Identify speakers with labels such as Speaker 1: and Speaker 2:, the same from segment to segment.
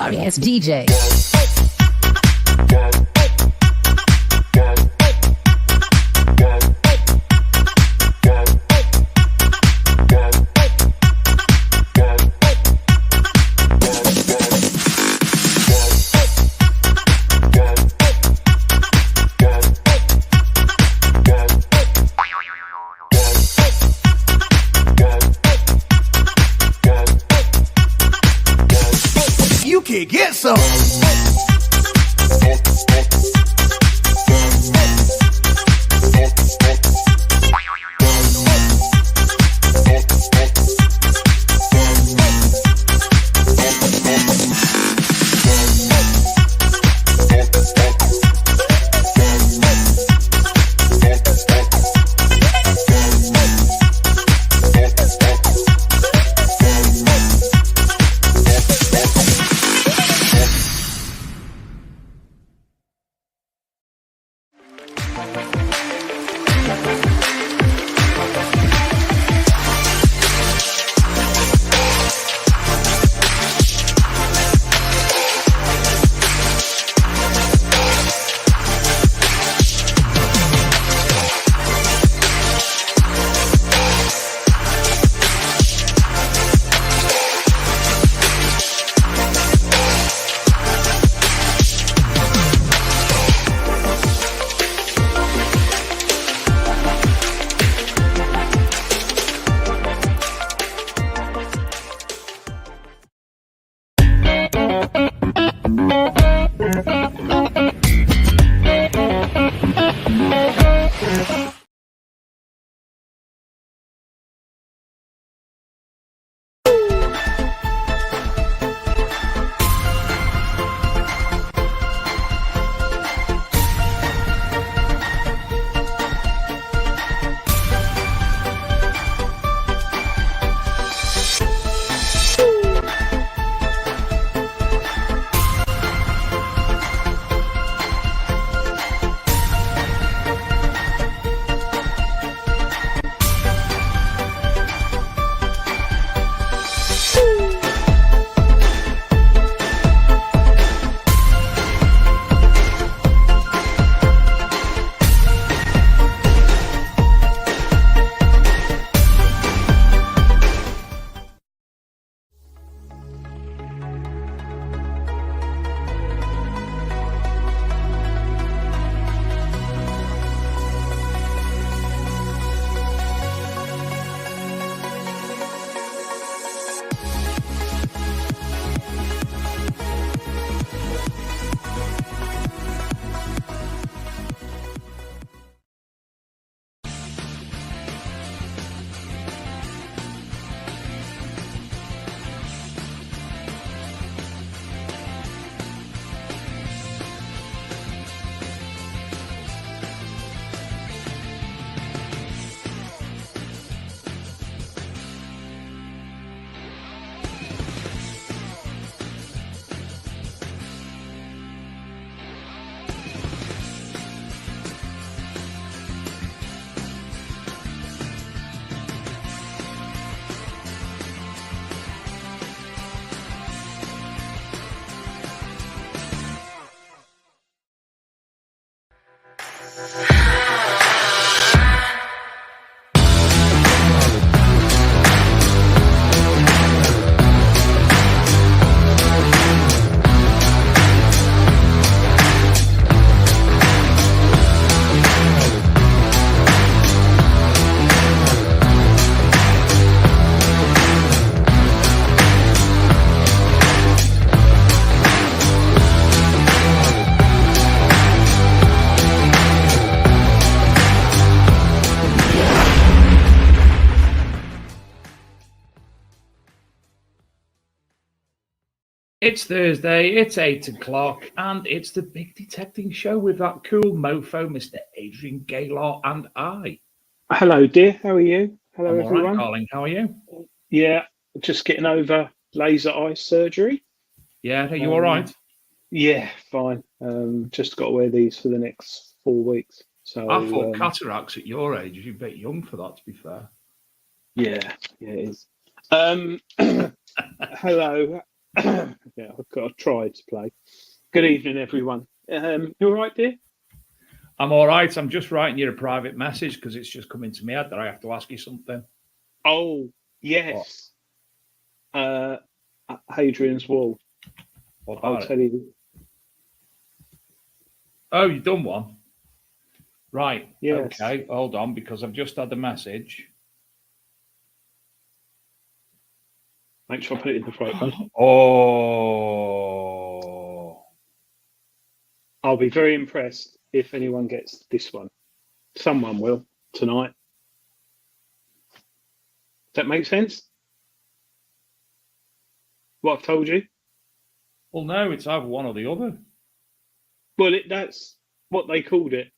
Speaker 1: sorry ass DJ.
Speaker 2: You can get some.
Speaker 3: It's Thursday, it's 8 o'clock, and it's the Big Detecting Show with that cool mofo, Mr. Adrian Gaylor, and I.
Speaker 4: Hello, dear. How are you? Hello,
Speaker 3: I'm
Speaker 4: everyone.
Speaker 3: all right, darling. How are you?
Speaker 4: Yeah, just getting over laser eye surgery.
Speaker 3: Yeah, are you all right?
Speaker 4: Yeah, fine. Just got to wear these for the next 4 weeks. So
Speaker 3: I thought cataracts at your age, you're a bit young for that, to be fair.
Speaker 4: Yeah, it is. Hello. Yeah, I've got to try to play. Good evening, everyone. You all right, dear?
Speaker 3: I'm all right. I'm just writing you a private message because it's just coming to me head that I have to ask you something.
Speaker 4: Oh, yes. Hadrian's Wall.
Speaker 3: What
Speaker 4: I'll
Speaker 3: about it?
Speaker 4: tell you.
Speaker 3: Oh, you've done one? Right.
Speaker 4: Yes.
Speaker 3: Okay. Hold on, because I've just had a message.
Speaker 4: Make sure I put it in the front.
Speaker 3: Oh.
Speaker 4: I'll be very impressed if anyone gets this one. Someone will tonight. Does that make sense? What I've told you?
Speaker 3: Well, no, it's either one or the other.
Speaker 4: Well, that's what they called it.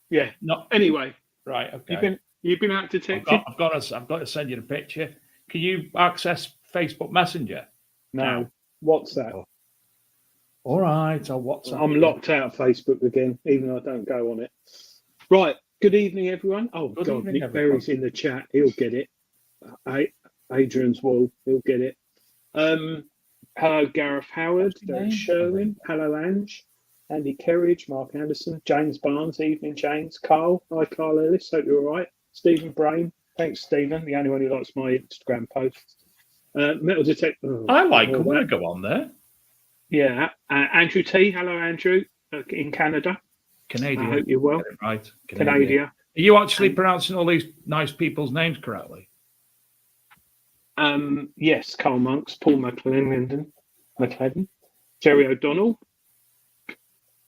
Speaker 4: Yeah.
Speaker 3: No.
Speaker 4: Anyway,
Speaker 3: Right. Okay.
Speaker 4: you've been out detective?
Speaker 3: I've got to send you the picture. Can you access Facebook Messenger?
Speaker 4: No. WhatsApp.
Speaker 3: Oh. All right. I'll WhatsApp.
Speaker 4: I'm locked out of Facebook again, even though I don't go on it. Right. Good evening, everyone. Oh,
Speaker 3: Good
Speaker 4: God.
Speaker 3: evening,
Speaker 4: Nick
Speaker 3: everyone.
Speaker 4: Berry's in the chat. He'll get it. Adrian's Wall. He'll get it. Hello, Gareth Howard. Derek Sherwin. Hello, Ange. Andy Kerridge. Mark Anderson. James Barnes. Evening, James. Carl. Hi, Carl Ellis. Hope you're all right. Stephen Brain. Thanks, Stephen. The only one who likes my Instagram posts. Metal Detector.
Speaker 3: I like them when I go on there.
Speaker 4: Yeah. Andrew T. Hello, Andrew. In Canada.
Speaker 3: Canadian.
Speaker 4: I hope you're well.
Speaker 3: Right.
Speaker 4: Canada.
Speaker 3: Are you actually pronouncing all these nice people's names correctly?
Speaker 4: Yes, Carl Monks, Paul McClellan, Jerry O'Donnell,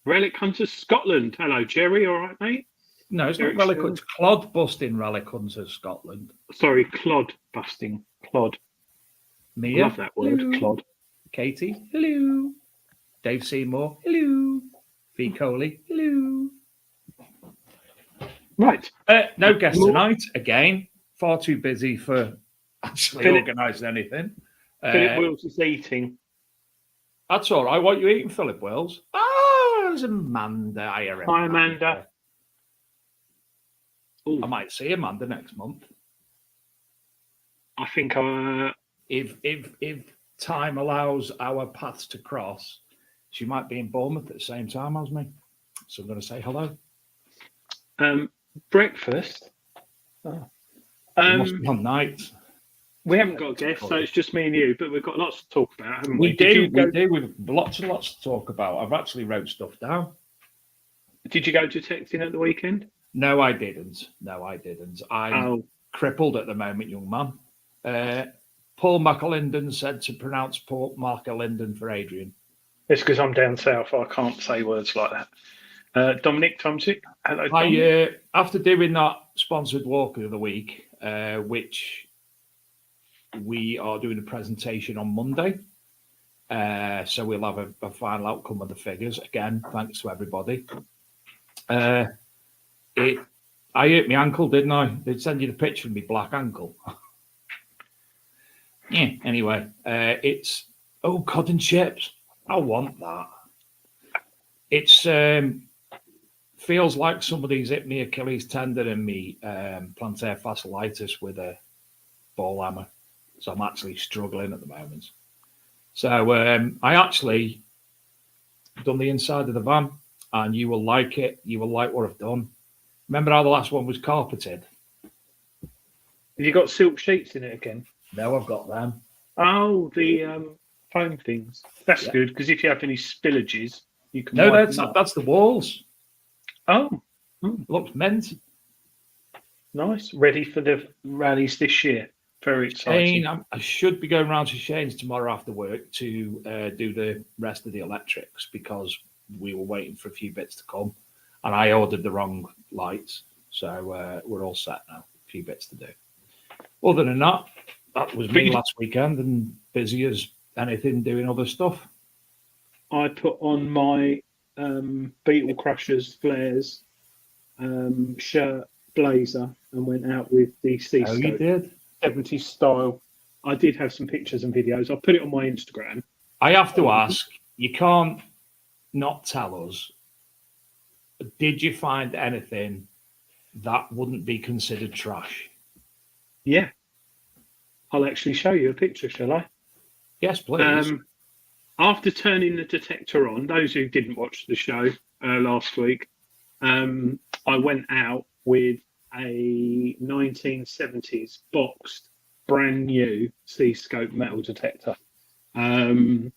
Speaker 4: Relic Hunters Scotland. Hello, Jerry. All right, mate?
Speaker 3: No, it's not Relic Hunters. Clod busting Relic Hunters Scotland.
Speaker 4: Sorry, clod busting. Clod.
Speaker 3: Mia.
Speaker 4: Love that word,
Speaker 3: hello.
Speaker 4: clod.
Speaker 3: Katie. Hello. Dave Seymour. Hello. V. Coley. Hello.
Speaker 4: Right.
Speaker 3: No guest tonight. Again, far too busy for actually organising anything.
Speaker 4: Philip Wills is eating.
Speaker 3: That's all right. What are you eating, Philip Wills? Oh, there's Amanda.
Speaker 4: Hi, Amanda.
Speaker 3: I might see Amanda next month.
Speaker 4: I think
Speaker 3: if time allows our paths to cross, she might be in Bournemouth at the same time as me. So I'm going to say hello.
Speaker 4: Breakfast.
Speaker 3: It must be on nights.
Speaker 4: We haven't got guests, so it's just me and you, but we've got lots to talk about, haven't we?
Speaker 3: We do. We've lots and lots to talk about. I've actually wrote stuff down.
Speaker 4: Did you go detecting at the weekend?
Speaker 3: No, I didn't. I'm crippled at the moment, young man. Paul McAlinden said to pronounce Paul McAlinden for Adrian.
Speaker 4: It's because I'm down south. I can't say words like that. Dominic Tomczyk. Hello, Dom.
Speaker 3: After doing that sponsored walk of the week, which we are doing a presentation on Monday. So we'll have a final outcome of the figures. Again, thanks to everybody. I hurt my ankle, didn't I? They'd send you the picture of my black ankle. Yeah, anyway, it's cod and chips. I want that. It's feels like somebody's hit me Achilles tendon and me plantar fasciitis with a ball hammer. So I'm actually struggling at the moment. So I actually done the inside of the van, and you will like it. You will like what I've done. Remember how the last one was carpeted?
Speaker 4: Have you got silk sheets in it again?
Speaker 3: No, I've got them.
Speaker 4: Oh, the foam things. That's good, because if you have any spillages, you can.
Speaker 3: No, that's the walls.
Speaker 4: Oh,
Speaker 3: looks mint.
Speaker 4: Nice. Ready for the rallies this year. Very exciting.
Speaker 3: Shane, I should be going round to Shane's tomorrow after work to do the rest of the electrics because we were waiting for a few bits to come, and I ordered the wrong lights, so we're all set now. A few bits to do. Other than that, that was me last weekend, and busy as anything doing other stuff.
Speaker 4: I put on my Beetle Crushers flares shirt blazer and went out with the C-scope.
Speaker 3: Oh, you did?
Speaker 4: 70s style. I did have some pictures and videos. I'll put it on my Instagram.
Speaker 3: I have to ask, you can't not tell us, did you find anything that wouldn't be considered trash?
Speaker 4: Yeah. I'll actually show you a picture, shall I?
Speaker 3: Yes, please.
Speaker 4: After turning the detector on, those who didn't watch the show last week, I went out with a 1970s boxed, brand new C-scope metal detector. And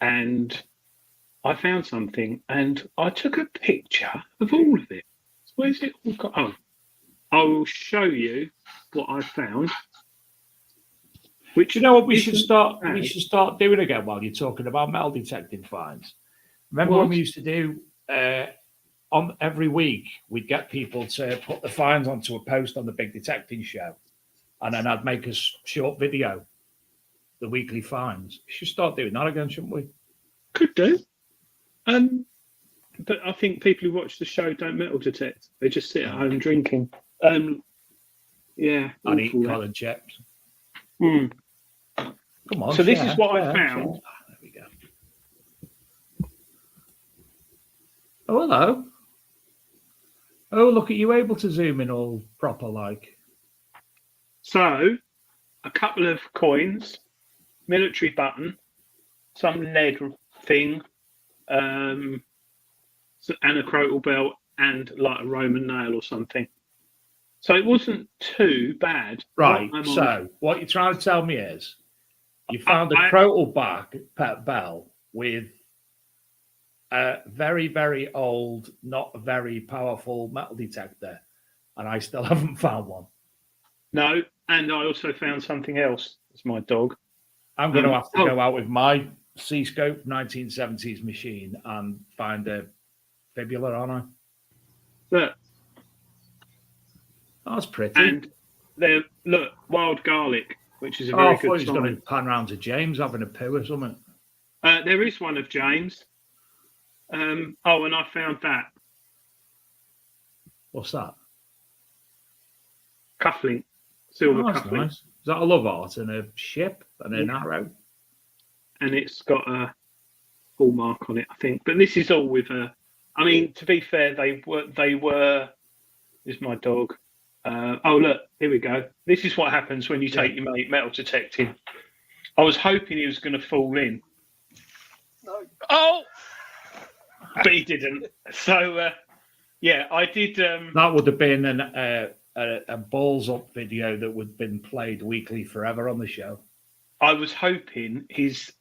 Speaker 4: I found something, and I took a picture of all of it. Where's it all got? Oh, I will show you what I found. Which
Speaker 3: Do you know what we should
Speaker 4: isn't
Speaker 3: start?
Speaker 4: bad.
Speaker 3: We should start doing again while you're talking about metal detecting finds. Remember when
Speaker 4: What?
Speaker 3: we used to do on every week? We'd get people to put the finds onto a post on the Big Detecting Show, and then I'd make a short video, the weekly finds. We should start doing that again, shouldn't we?
Speaker 4: Could do. But I think people who watch the show don't metal detect. They just sit at home drinking. Yeah.
Speaker 3: And eat
Speaker 4: awful, that.
Speaker 3: cod chips.
Speaker 4: Mm.
Speaker 3: Come on.
Speaker 4: So this
Speaker 3: share,
Speaker 4: is what I
Speaker 3: share,
Speaker 4: found.
Speaker 3: share. There we go. Oh, hello. Oh, look at you able to zoom in all proper like.
Speaker 4: So, a couple of coins, military button, some lead thing, and a crotal belt, and like a Roman nail or something. So it wasn't too bad.
Speaker 3: Right. What you're trying to tell me is you found a crotal bell with a very, very old, not very powerful metal detector, and I still haven't found one.
Speaker 4: No, and I also found something else. It's my dog.
Speaker 3: I'm going to have to go out with my C-scope 1970s machine and find a fibula, aren't I?
Speaker 4: Look.
Speaker 3: Oh, that's pretty.
Speaker 4: And there, look, wild garlic, which is a very good
Speaker 3: he's
Speaker 4: sign.
Speaker 3: going to pan round to James having a poo or something.
Speaker 4: There is one of James. And I found that.
Speaker 3: What's that?
Speaker 4: Cufflink. Silver cufflink.
Speaker 3: Nice. Is that a love art and a ship and an arrow?
Speaker 4: And it's got a hallmark on it, I think. But this is all with a. I mean, to be fair, they were. This is my dog. Look, here we go. This is what happens when you take your mate metal detecting. I was hoping he was going to fall in. No. Oh! But he didn't. So, I did.
Speaker 3: That would have been a balls up video that would have been played weekly forever on the show.
Speaker 4: I was hoping his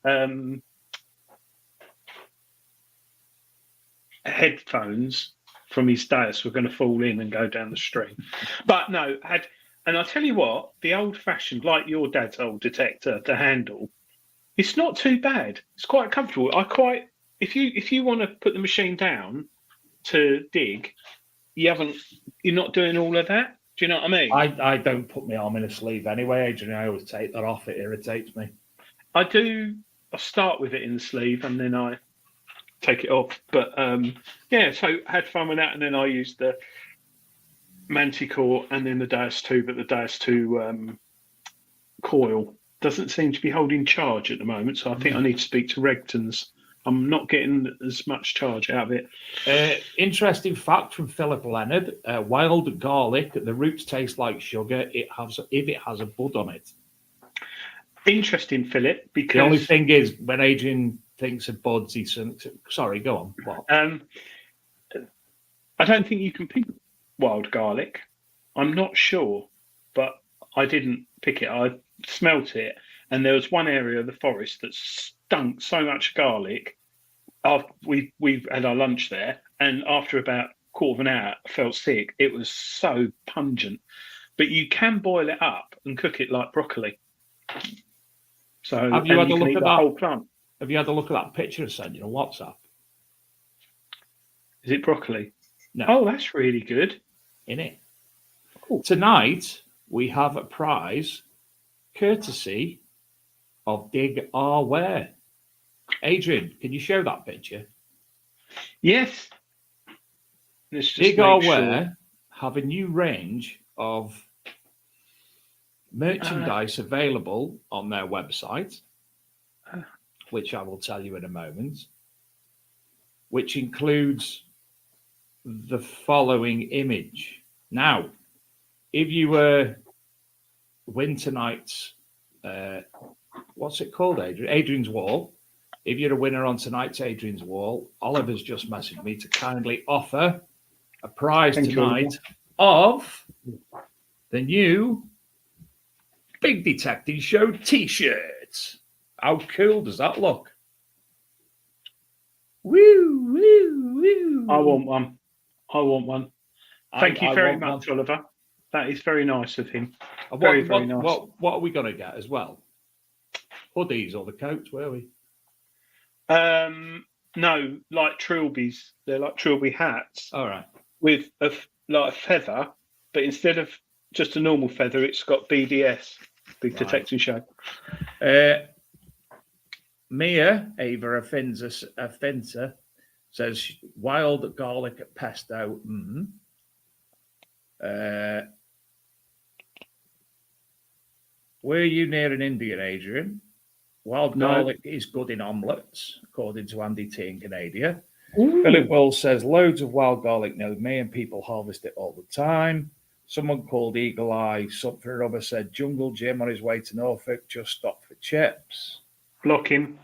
Speaker 4: headphones from his dais were going to fall in and go down the street. But no, and I tell you what, the old-fashioned, like your dad's old detector, the handle, it's not too bad. It's quite comfortable. If you want to put the machine down to dig, you're not doing all of that. Do you know what I mean?
Speaker 3: I don't put my arm in a sleeve anyway, Adrian. I always take that off. It irritates me.
Speaker 4: I do. I start with it in the sleeve and then I take it off. But so had fun with that, and then I used the Manticore and then the Deus 2, but the Deus 2 coil doesn't seem to be holding charge at the moment, so I think I need to speak to Regtons. I'm not getting as much charge out of it.
Speaker 3: Interesting fact from Philip Leonard: wild garlic, the roots taste like sugar. If it has a bud on it.
Speaker 4: Interesting, Philip. Because
Speaker 3: the only thing is, when Adrian thinks of buds, he thinks. Sorry, go on. What?
Speaker 4: I don't think you can pick wild garlic. I'm not sure, but I didn't pick it. I smelt it, and there was one area of the forest that stunk so much garlic. We had our lunch there, and after about a quarter of an hour, I felt sick. It was so pungent. But you can boil it up and cook it like broccoli. So
Speaker 3: have you had a look at that
Speaker 4: whole plant?
Speaker 3: Have you had a look at that picture I sent you on WhatsApp?
Speaker 4: Is it broccoli?
Speaker 3: No.
Speaker 4: Oh, that's really good.
Speaker 3: In it. Cool. Tonight we have a prize courtesy of Dig Our Wear. Adrian, can you show that picture?
Speaker 4: Yes.
Speaker 3: Dig Our Wear have a new range of merchandise available on their website, which I will tell you in a moment, which includes the following image. Now, if you were win tonight's what's it called, Adrian? Adrian's Wall. If you're a winner on tonight's Adrian's Wall, Oliver's just messaged me to kindly offer a prize tonight of the new Big Detecting Show T-shirts. How cool does that look? Woo, woo, woo.
Speaker 4: I want one. Thank you very much, Oliver. That is very nice of him. Very nice.
Speaker 3: What are we going to get as well? Hoodies or the coats, were we?
Speaker 4: No, like trilbies. They're like trilby hats.
Speaker 3: All right.
Speaker 4: With a feather, but instead of just a normal feather, it's got BDS, Big Detecting Show.
Speaker 3: Mia Ava Affinza says wild garlic pesto. Were you near an Indian, Adrian? Wild garlic is good in omelettes, according to Andy T in Canada. Philip Wells says loads of wild garlic near me and people harvest it all the time. Someone called Eagle Eye, something or other, said Jungle Jim on his way to Norfolk just stopped for chips.
Speaker 4: Block him.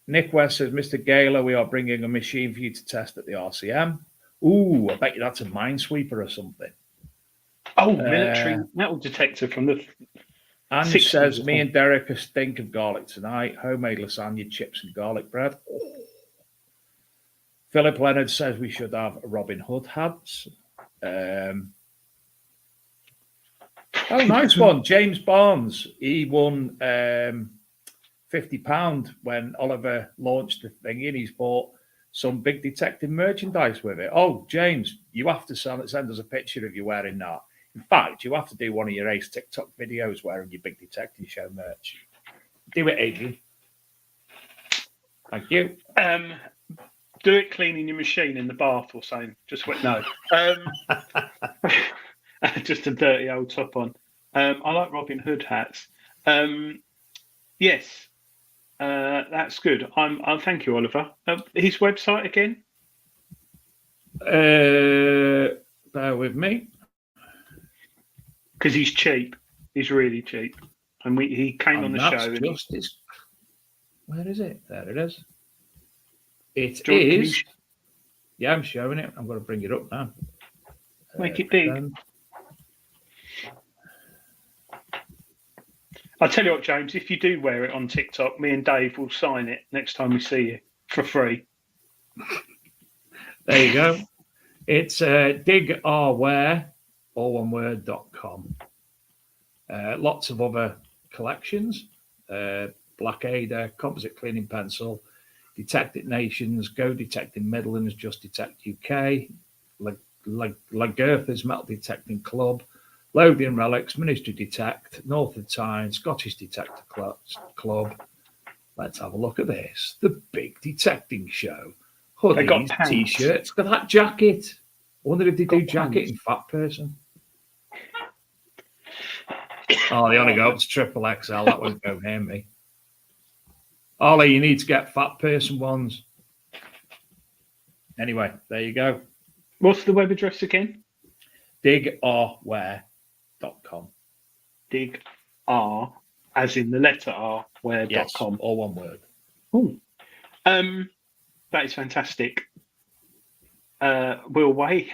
Speaker 3: Nick West says, Mr. Gaylor, we are bringing a machine for you to test at the RCM. Ooh, I bet you that's a minesweeper or something.
Speaker 4: Oh, military metal detector from the...
Speaker 3: And it says, me and Derek are stink of garlic tonight. Homemade lasagna, chips and garlic bread. Oh. Philip Leonard says we should have Robin Hood hats. Oh, nice one. James Barnes. He won £50 when Oliver launched the thing and he's bought some Big Detective merchandise with it. Oh, James, you have to send us a picture of you wearing that. In fact, you have to do one of your Ace TikTok videos wearing your Big Detective Show merch. Do it, Adrian. Thank you.
Speaker 4: Do it cleaning your machine in the bath or something. Just wait. No. Just a dirty old top on. I like Robin Hood hats. Yes, that's good. I'll thank you, Oliver. His website again?
Speaker 3: Bear with me.
Speaker 4: Because he's cheap. He's really cheap. And he came on the show.
Speaker 3: Where is it? There it is. It is. Yeah, I'm showing it. I'm going to bring it up now.
Speaker 4: Make it big. I'll tell you what, James, if you do wear it on TikTok, me and Dave will sign it next time we see you for free.
Speaker 3: There you go. It's digourwear, all one word.com. Lots of other collections. Blackadder, Composite Cleaning Pencil, Detect It Nations, Go Detecting Midlands, Just Detect UK, Lagertha's Metal Detecting Club, Lothian Relics, Ministry Detect, North of Tyne, Scottish Detector Club. Let's have a look at this. The Big Detecting Show. Hoodies, T-shirts. Look at that jacket. I wonder if they do jacket in fat person. Oh, they only go up to triple XL. That won't go near me. Ollie, you need to get fat person ones. Anyway, there you go.
Speaker 4: What's the web address again?
Speaker 3: digourwear.com.
Speaker 4: Dig R, as in the letter R, where.com.
Speaker 3: Yes, all one word.
Speaker 4: Ooh. That is fantastic. We'll wait.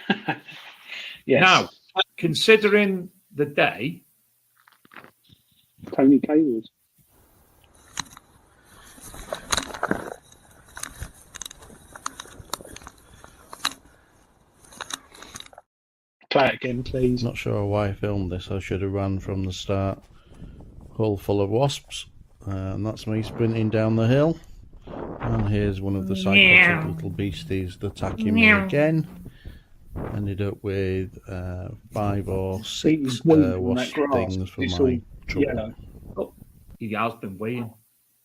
Speaker 4: Yes.
Speaker 3: Now, considering the day,
Speaker 4: Tony Cables. Play it again, please.
Speaker 1: Not sure why I filmed this. I should have run from the start. Hull full of wasps. And that's me sprinting down the hill. And here's one of the psychotic little beasties attacking me again. Ended up with 5 or 6 wasp stings for my trouble.
Speaker 4: Yellow.
Speaker 3: oh, he has been waiting.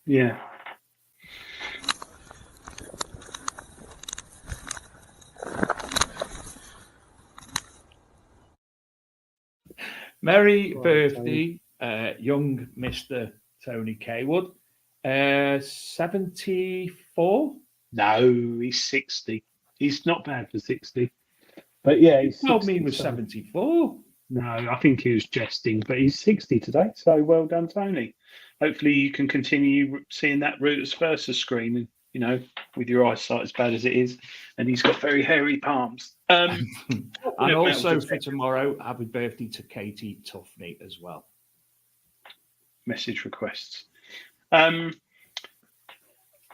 Speaker 4: Yeah.
Speaker 3: Merry birthday, young Mr. Tony Kaywood. 74?
Speaker 4: No, he's 60. He's not bad for 60. But yeah, he's
Speaker 3: Told me he was 74.
Speaker 4: No, I think he was jesting, but he's 60 today, so well done, Tony. Hopefully, you can continue seeing that Roots versus screen, with your eyesight as bad as it is, and he's got very hairy palms.
Speaker 3: And also for tomorrow, happy birthday to Katie Tuffney as well.
Speaker 4: Message requests.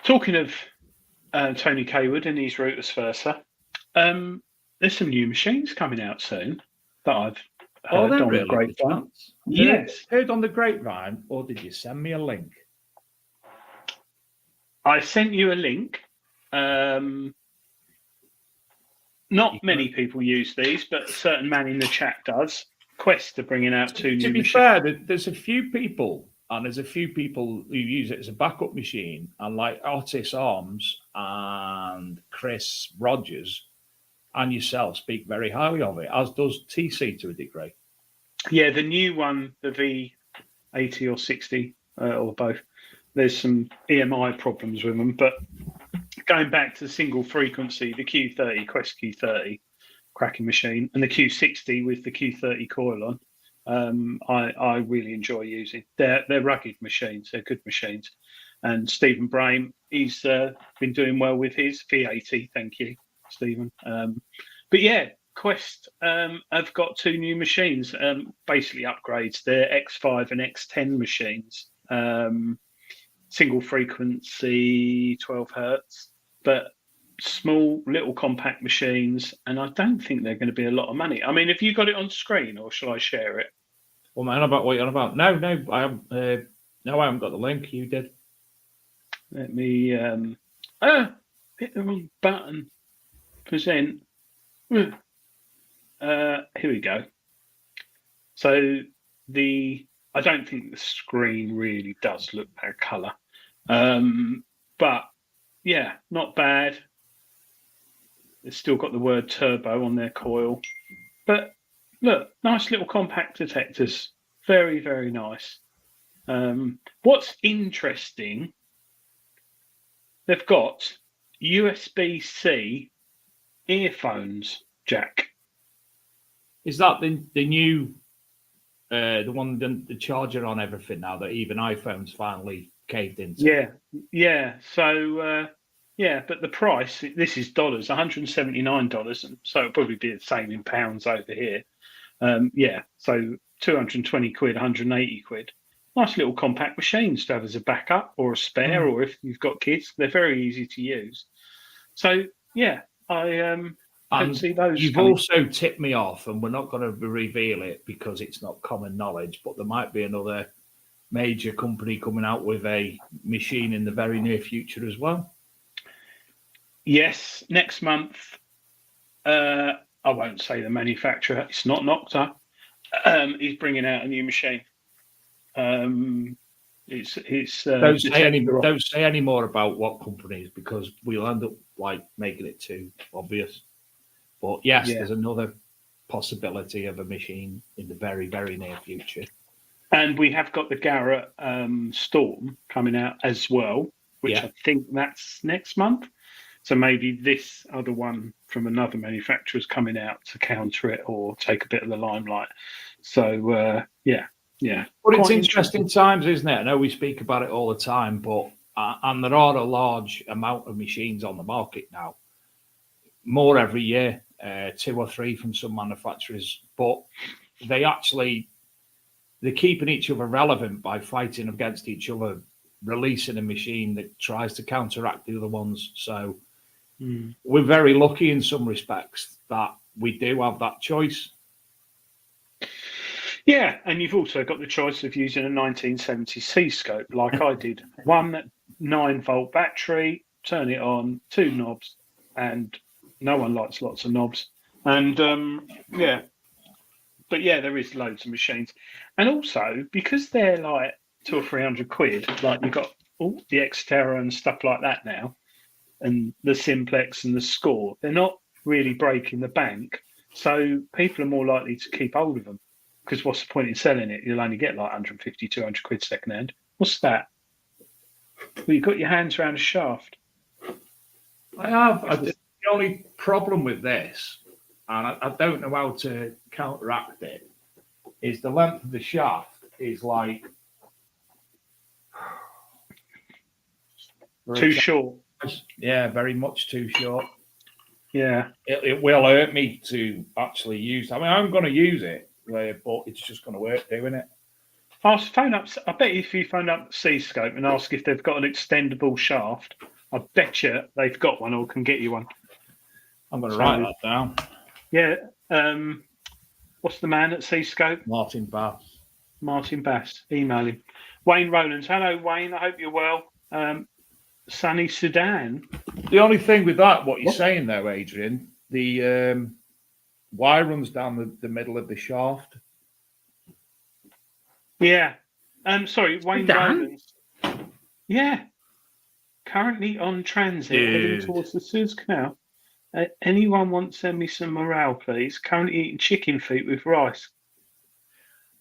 Speaker 4: Talking of Tony Kaywood and his Roots Versa, there's some new machines coming out soon that I've heard on the grapevine. Yes.
Speaker 3: Heard on the grapevine, or did you send me a link?
Speaker 4: I sent you a link. Not many people use these, but a certain man in the chat does. Quest are bringing out two new machines. To be
Speaker 3: fair, there's a few people, and there's a few people who use it as a backup machine, and like Otis Arms and Chris Rogers and yourself speak very highly of it, as does TC to a degree.
Speaker 4: Yeah, the new one, the V80 or 60, or both, there's some EMI problems with them. But going back to the single frequency, the Q30, Quest Q30, cracking machine, and the Q60 with the Q30 coil on, I really enjoy using. They're rugged machines. They're good machines. And Stephen Brame, he's been doing well with his V80. Thank you, Stephen. But yeah, Quest have got two new machines, basically upgrades. They're X5 and X10 machines, single frequency, 12 hertz, but small, little compact machines. And I don't think they're going to be a lot of money. I mean, have you got it on screen, or shall I share it?
Speaker 3: Well, man, what are you on about? No, I haven't. No, I haven't got the link. You did.
Speaker 4: Let me hit the wrong button. Present. Here we go. So I don't think the screen really does look that colour, but yeah, not bad. It's still got the word turbo on their coil, but look, nice little compact detectors. Very, very nice. What's interesting, they've got USB-C earphones jack.
Speaker 3: Is that the new, the one, the charger on everything now that even iPhones finally caved into?
Speaker 4: Yeah. So, but the price, this is dollars, $179, and so it'll probably be the same in pounds over here. So 220 quid, 180 quid. Nice little compact machines to have as a backup or a spare, or if you've got kids, they're very easy to use. So, yeah, I don't see those.
Speaker 3: You've also tipped me off, and we're not going to reveal it because it's not common knowledge, but there might be another major company coming out with a machine in the very near future as well.
Speaker 4: Yes, next month. I won't say the manufacturer. It's not Nokta. He's bringing out a new machine. Don't
Speaker 3: say any more about what companies, because we'll end up making it too obvious. But yes, there's another possibility of a machine in the very, very near future.
Speaker 4: And we have got the Garrett Storm coming out as well, which I think that's next month. So maybe this other one from another manufacturer is coming out to counter it or take a bit of the limelight. So, yeah.
Speaker 3: But it's interesting times, isn't it? I know we speak about it all the time, but and there are a large amount of machines on the market now. More every year, 2 or 3 from some manufacturers. But they're keeping each other relevant by fighting against each other, releasing a machine that tries to counteract the other ones. So we're very lucky in some respects that we do have that choice.
Speaker 4: Yeah, and you've also got the choice of using a 1970 C-scope like I did. 1 9-volt battery, turn it on, 2 knobs, and no one likes lots of knobs. And there is loads of machines. And also, because they're like 200 or 300 quid, like you've got all the Xterra and stuff like that now, and the Simplex and the Score, they're not really breaking the bank. So people are more likely to keep hold of them. Because what's the point in selling it? You'll only get like 150, 200 quid second hand. What's that? Well, you've got your hands around a shaft.
Speaker 3: I have. The only problem with this, and I don't know how to counteract it, is the length of the shaft is like
Speaker 4: Too short.
Speaker 3: Yeah, very much too short.
Speaker 4: Yeah.
Speaker 3: It will hurt me to actually use. I mean, I'm going to use it, but it's just going to work doing it.
Speaker 4: I'll phone up. I bet if you phone up Seascope and ask if they've got an extendable shaft, I bet you they've got one or can get you one.
Speaker 3: I'm going to write that down.
Speaker 4: Yeah. What's the man at Seascope?
Speaker 3: Martin Bass.
Speaker 4: Martin Bass. Email him. Wayne Rowlands. Hello, Wayne. I hope you're well. Sunny Sudan.
Speaker 3: The only thing with that, what you're saying though, Adrian, the wire runs down the middle of the shaft.
Speaker 4: Yeah. Sorry, Wayne Rowlands. Yeah. Currently on transit, heading towards the Suez Canal. Anyone want to send me some morale, please? Currently eating chicken feet with rice.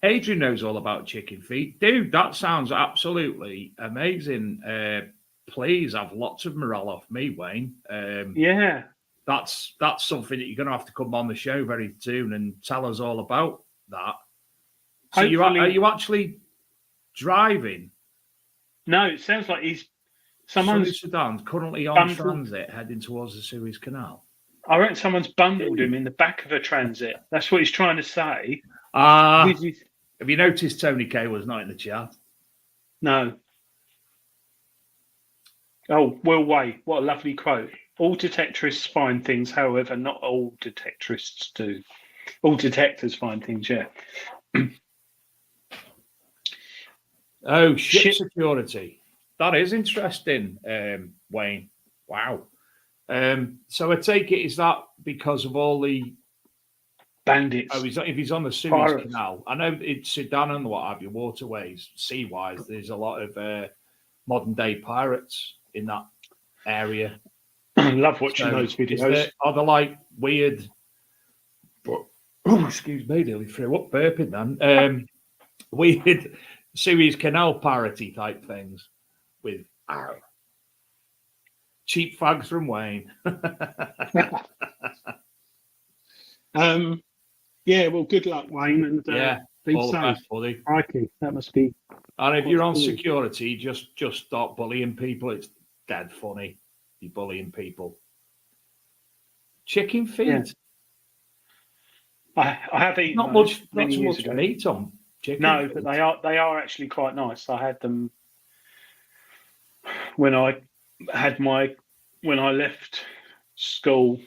Speaker 3: Adrian knows all about chicken feet. Dude, that sounds absolutely amazing. Please have lots of morale off me, Wayne.
Speaker 4: Yeah.
Speaker 3: That's something that you're going to have to come on the show very soon and tell us all about that. So are you actually driving?
Speaker 4: No, it sounds like he's...
Speaker 3: Sunny Sudan's currently on transit heading towards the Suez Canal.
Speaker 4: I reckon someone's bundled him in the back of a transit. That's what he's trying to say.
Speaker 3: Have you noticed Tony K was not in the chat?
Speaker 4: No. Oh, Will Way. What a lovely quote. All detectorists find things, however, not all detectorists do. All detectors find things, yeah.
Speaker 3: Oh, ship security. That is interesting, Wayne. Wow. So I take it, is that because of all the
Speaker 4: bandits?
Speaker 3: Oh, if he's on the Suez Canal. I know it's Sudan and what have you, waterways, sea-wise, there's a lot of modern-day pirates in that area.
Speaker 4: I love watching those videos.
Speaker 3: Are they like weird... Oh, excuse me, nearly threw up burping then. Weird Suez Canal piratey type things. With cheap fags from Wayne.
Speaker 4: Yeah, well, good luck, Wayne, and be
Speaker 3: all
Speaker 4: safe.
Speaker 3: the best, buddy.
Speaker 4: Crikey, that must be.
Speaker 3: And if you're on security, just stop bullying people. It's dead funny. You bullying people. Chicken feet.
Speaker 4: Yeah. I have eaten
Speaker 3: not so much meat on chicken.
Speaker 4: No, but they are actually quite nice. I had them. When I left school,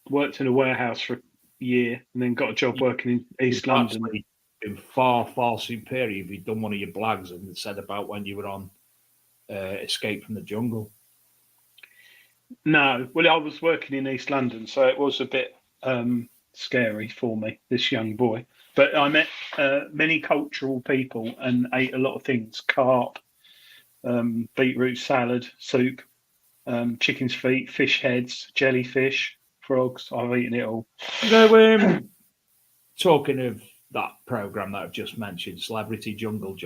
Speaker 4: worked in a warehouse for a year, and then got a job working in East London.
Speaker 3: Been far, far superior if you'd done one of your blags and said about when you were on Escape from the Jungle.
Speaker 4: No, well, I was working in East London, so it was a bit scary for me, this young boy. But I met many cultural people and ate a lot of things: carp, beetroot salad, soup, chicken's feet, fish heads, jellyfish, frogs. I've eaten it all.
Speaker 3: Talking of that program that I've just mentioned, Celebrity Jungle,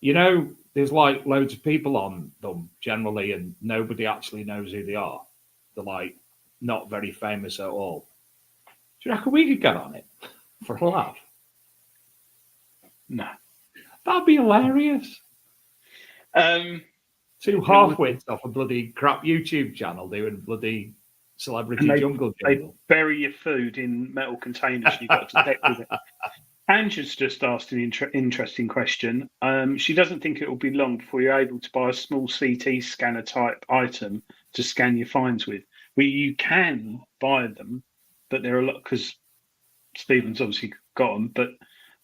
Speaker 3: there's like loads of people on them generally, and nobody actually knows who they are. They're like not very famous at all. Do you reckon we could get on it for a laugh?
Speaker 4: No,
Speaker 3: that'd be hilarious. Two half-wits off a bloody crap YouTube channel doing bloody Celebrity Jungle.
Speaker 4: They bury your food in metal containers. You've got to deck with it. Angela's just asked an interesting question. She doesn't think it will be long before you're able to buy a small CT scanner type item to scan your finds with. You can buy them, but they're a lot, because Stephen's obviously got them, but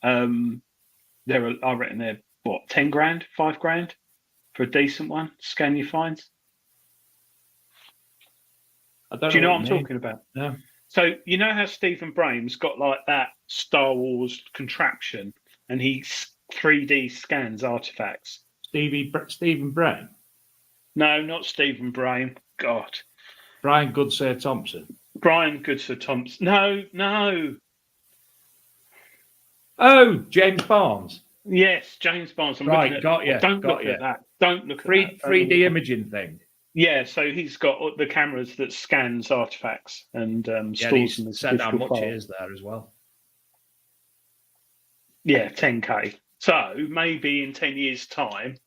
Speaker 4: I reckon they're, 10 grand, 5 grand for a decent one, scan your finds. Do you know what I'm talking about?
Speaker 3: No.
Speaker 4: So you know how Stephen Braham's got like that Star Wars contraption, and he 3D scans artifacts.
Speaker 3: Stephen Braham?
Speaker 4: No, not Stephen Braham. God.
Speaker 3: Brian Goodsir Thompson.
Speaker 4: Brian Goodsir Thompson. No.
Speaker 3: Oh, James Barnes.
Speaker 4: Yes, James Barnes.
Speaker 3: Right, got you.
Speaker 4: Don't look at that. Don't look at that.
Speaker 3: 3D imaging thing.
Speaker 4: Yeah, so he's got the cameras that scans artifacts and stores them.
Speaker 3: Said how much it is there as well.
Speaker 4: Yeah, 10K. So maybe in 10 years' time,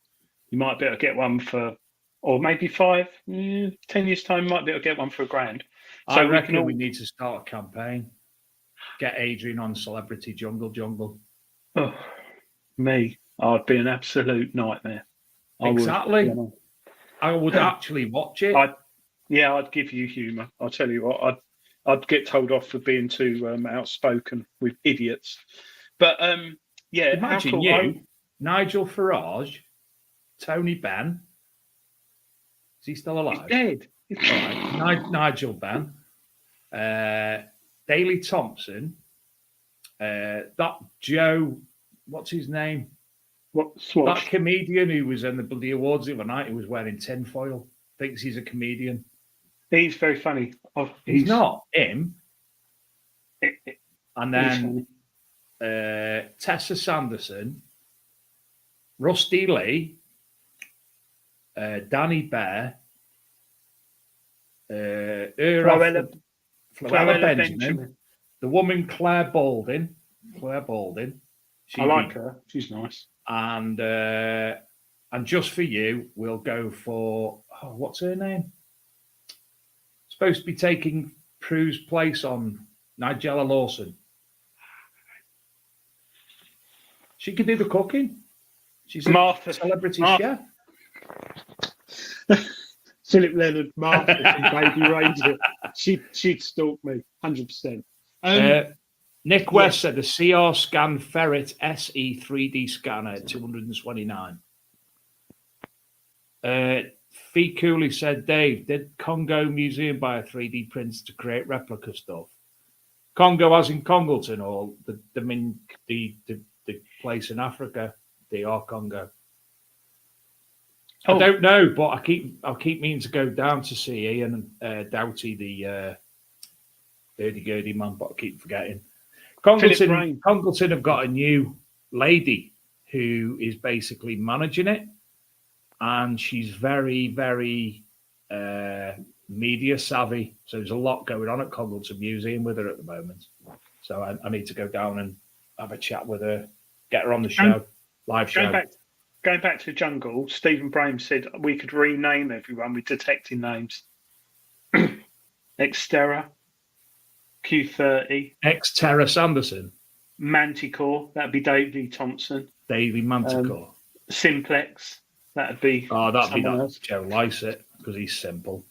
Speaker 4: you might be able to get one for, or maybe 10 years' time, you might be able to get one for £1,000. So
Speaker 3: I reckon we need to start a campaign. Get Adrian on Celebrity Jungle.
Speaker 4: Oh, me, I'd be an absolute nightmare.
Speaker 3: Exactly.
Speaker 4: Would,
Speaker 3: I would actually watch it.
Speaker 4: I'd give you humour. I'll tell you what, I'd get told off for being too outspoken with idiots. But yeah,
Speaker 3: imagine
Speaker 4: how cool.
Speaker 3: you, Nigel Farage, Tony Benn. Is he still alive?
Speaker 4: He's dead.
Speaker 3: Right. Nigel Benn, Daley Thompson, that Joe, what's his name? That comedian who was in the bloody awards the other night, who was wearing tinfoil, thinks he's a comedian.
Speaker 4: He's very funny.
Speaker 3: He's not him. And then Tessa Sanderson, Rusty Lee, Danny Bear, Floella Benjamin, the woman Claire Balding.
Speaker 4: I like her. She's nice.
Speaker 3: And just for you, we'll go for what's her name? Supposed to be taking Prue's place on Nigella Lawson. She could do the cooking. She's a celebrity chef.
Speaker 4: Philip Leonard, Martha from Baby Raider. She'd stalk me, 100%.
Speaker 3: Nick West said the CR Scan Ferret SE 3D scanner at 229. Fee Cooley said, Dave, did Congo Museum buy a 3D printer to create replica stuff? Congo as in Congleton, or the place in Africa, DR Congo. I don't know, but I'll keep meaning to go down to see Ian Doughty, the hurdy-gurdy man, but I keep forgetting. Congleton have got a new lady who is basically managing it, and she's very, very media savvy. So there's a lot going on at Congleton Museum with her at the moment. So I need to go down and have a chat with her, get her on the show, live show.
Speaker 4: Going back to Jungle, Stephen Brame said we could rename everyone with detecting names. Xterra, Q30.
Speaker 3: Xterra Sanderson.
Speaker 4: Manticore, that'd be Davey Thompson.
Speaker 3: Davey Manticore.
Speaker 4: Simplex, that'd be
Speaker 3: that Joe Lycett, because he's simple.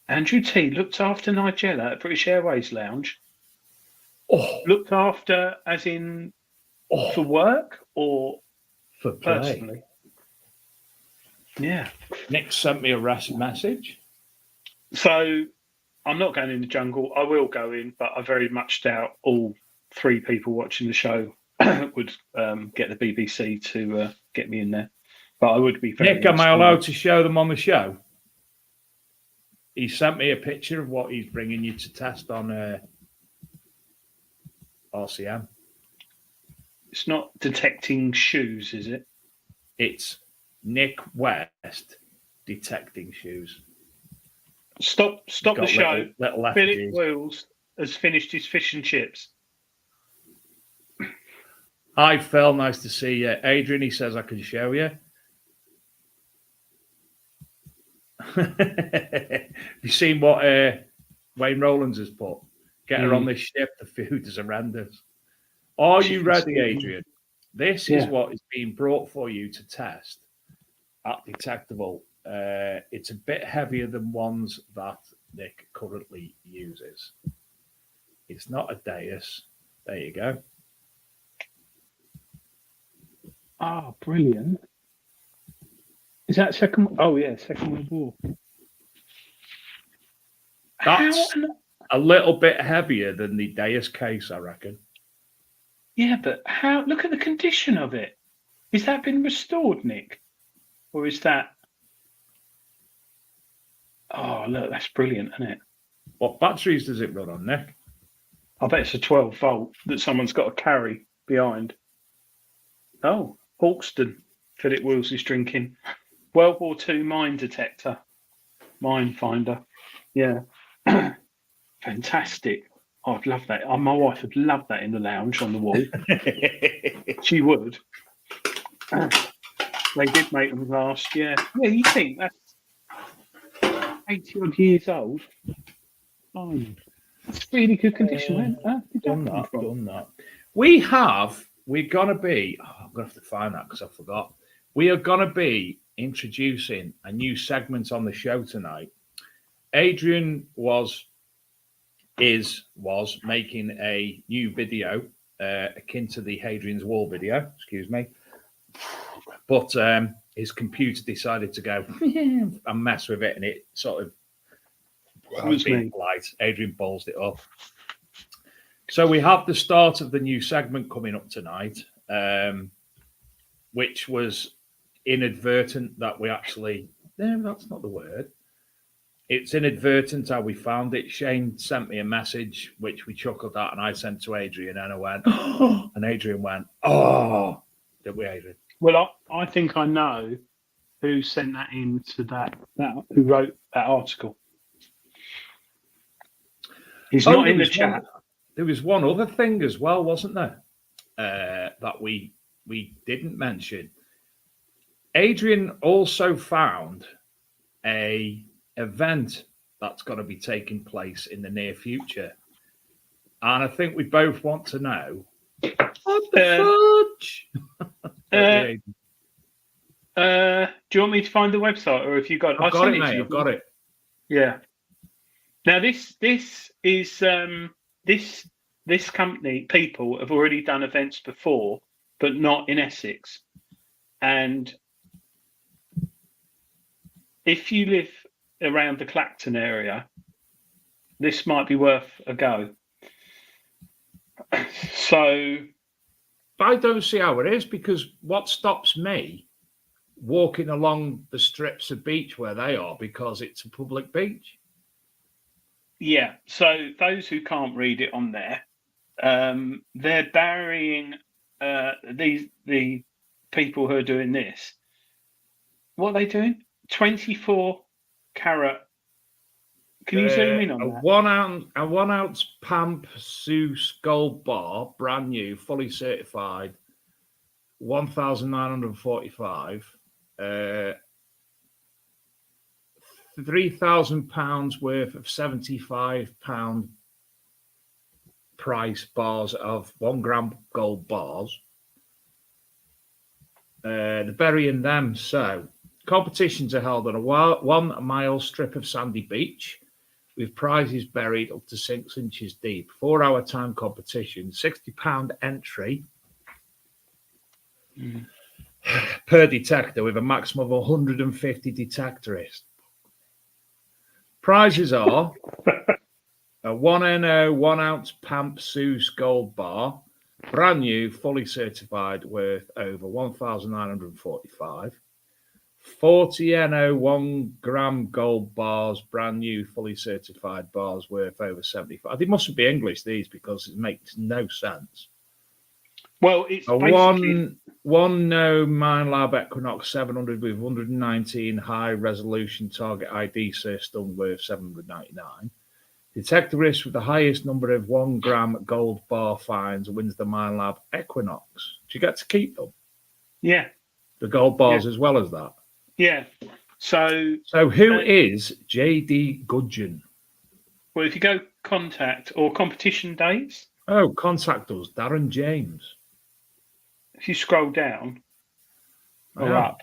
Speaker 4: Andrew T looked after Nigella at British Airways Lounge.
Speaker 3: Oh.
Speaker 4: Looked after as in for work or
Speaker 3: for play?
Speaker 4: Personally? Yeah.
Speaker 3: Nick sent me a message.
Speaker 4: So I'm not going in the jungle. I will go in, but I very much doubt all 3 people watching the show would get the BBC to get me in there. But I would be very
Speaker 3: Nick, am I allowed to show them on the show? He sent me a picture of what he's bringing you to test on RCM.
Speaker 4: It's not detecting shoes, is it?
Speaker 3: It's Nick West detecting shoes.
Speaker 4: Stop the show.
Speaker 3: Little
Speaker 4: Philip Wills has finished his fish and chips.
Speaker 3: Hi, Phil. Nice to see you. Adrian, he says I can show you. Have you seen what Wayne Rowlands has put? Get her on this ship. The food is horrendous. Are you ready, Adrian? This is what is being brought for you to test at Detectable. It's a bit heavier than ones that Nick currently uses. It's not a Deus. There you go.
Speaker 4: Ah, brilliant. Is that Second World War.
Speaker 3: That's a little bit heavier than the Deus case, I reckon.
Speaker 4: Yeah, but how? Look at the condition of it. Is that been restored, Nick? Or is that... Oh, look, that's brilliant, isn't it?
Speaker 3: What batteries does it run on, Nick?
Speaker 4: I bet it's a 12-volt that someone's got to carry behind. Oh, Hawkston. Philip Wills is drinking. World War II mine detector. Mine finder. Yeah. Fantastic. I'd love that. My wife would love that in the lounge on the wall. She would. They did make them last year. Yeah, you think that's 80 odd years old? Oh, that's really good condition, man.
Speaker 3: Done that. We're going to be, I'm going to have to find that because I forgot. We are going to be introducing a new segment on the show tonight. Adrian was making a new video akin to the Hadrian's Wall video, excuse me. But his computer decided to go and mess with it, and it sort of was being polite. Adrian ballsed it up. So we have the start of the new segment coming up tonight, which was inadvertent that we actually... No, that's not the word. It's inadvertent how we found it. Shane sent me a message, which we chuckled at, and I sent to Adrian, and I went, oh, and Adrian went, oh, did we, Adrian?
Speaker 4: Well, I think I know who sent that in to that who wrote that article. He's not in the chat.
Speaker 3: There was one other thing as well, wasn't there? That we didn't mention. Adrian also found a event that's going to be taking place in the near future, and I think we both want to know what the fudge.
Speaker 4: Do you want me to find the website, or if you got?
Speaker 3: I've got it, mate. I've got it.
Speaker 4: Yeah. Now this is this company. People have already done events before, but not in Essex. And if you live around the Clacton area, this might be worth a go. So
Speaker 3: I don't see how it is, because what stops me walking along the strips of beach where they are, because it's a public beach?
Speaker 4: Yeah. So those who can't read it on there, they're burying the people who are doing this. What are they doing? 24 carat. Can you zoom in on that?
Speaker 3: A 1 ounce Pamp Zeus gold bar, brand new, fully certified, 1,945. £3,000 worth of £75 price bars of 1 gram gold bars. They're burying them. So competitions are held on a 1 mile strip of sandy beach, with prizes buried up to 6 inches deep. 4-hour time competition, £60 entry per detector, with a maximum of 150 detectorists. Prizes are a 1NO 1 ounce Pamp Zeus gold bar, brand new, fully certified, worth over 1,945. 40 NO 1 gram gold bars, brand new, fully certified bars, worth over 75. They mustn't be English, these, because it makes no sense.
Speaker 4: Well, it's
Speaker 3: a one no Minelab Equinox 700 with 119 high resolution target ID system, worth 799. Detectorist with the highest number of 1 gram gold bar finds wins the Minelab Equinox. Do you get to keep them?
Speaker 4: Yeah.
Speaker 3: The gold bars as well as that?
Speaker 4: Yeah. So
Speaker 3: who is JD Gudgeon?
Speaker 4: Well, if you go contact or competition dates.
Speaker 3: Oh, contact us, Darren James.
Speaker 4: If you scroll down or up,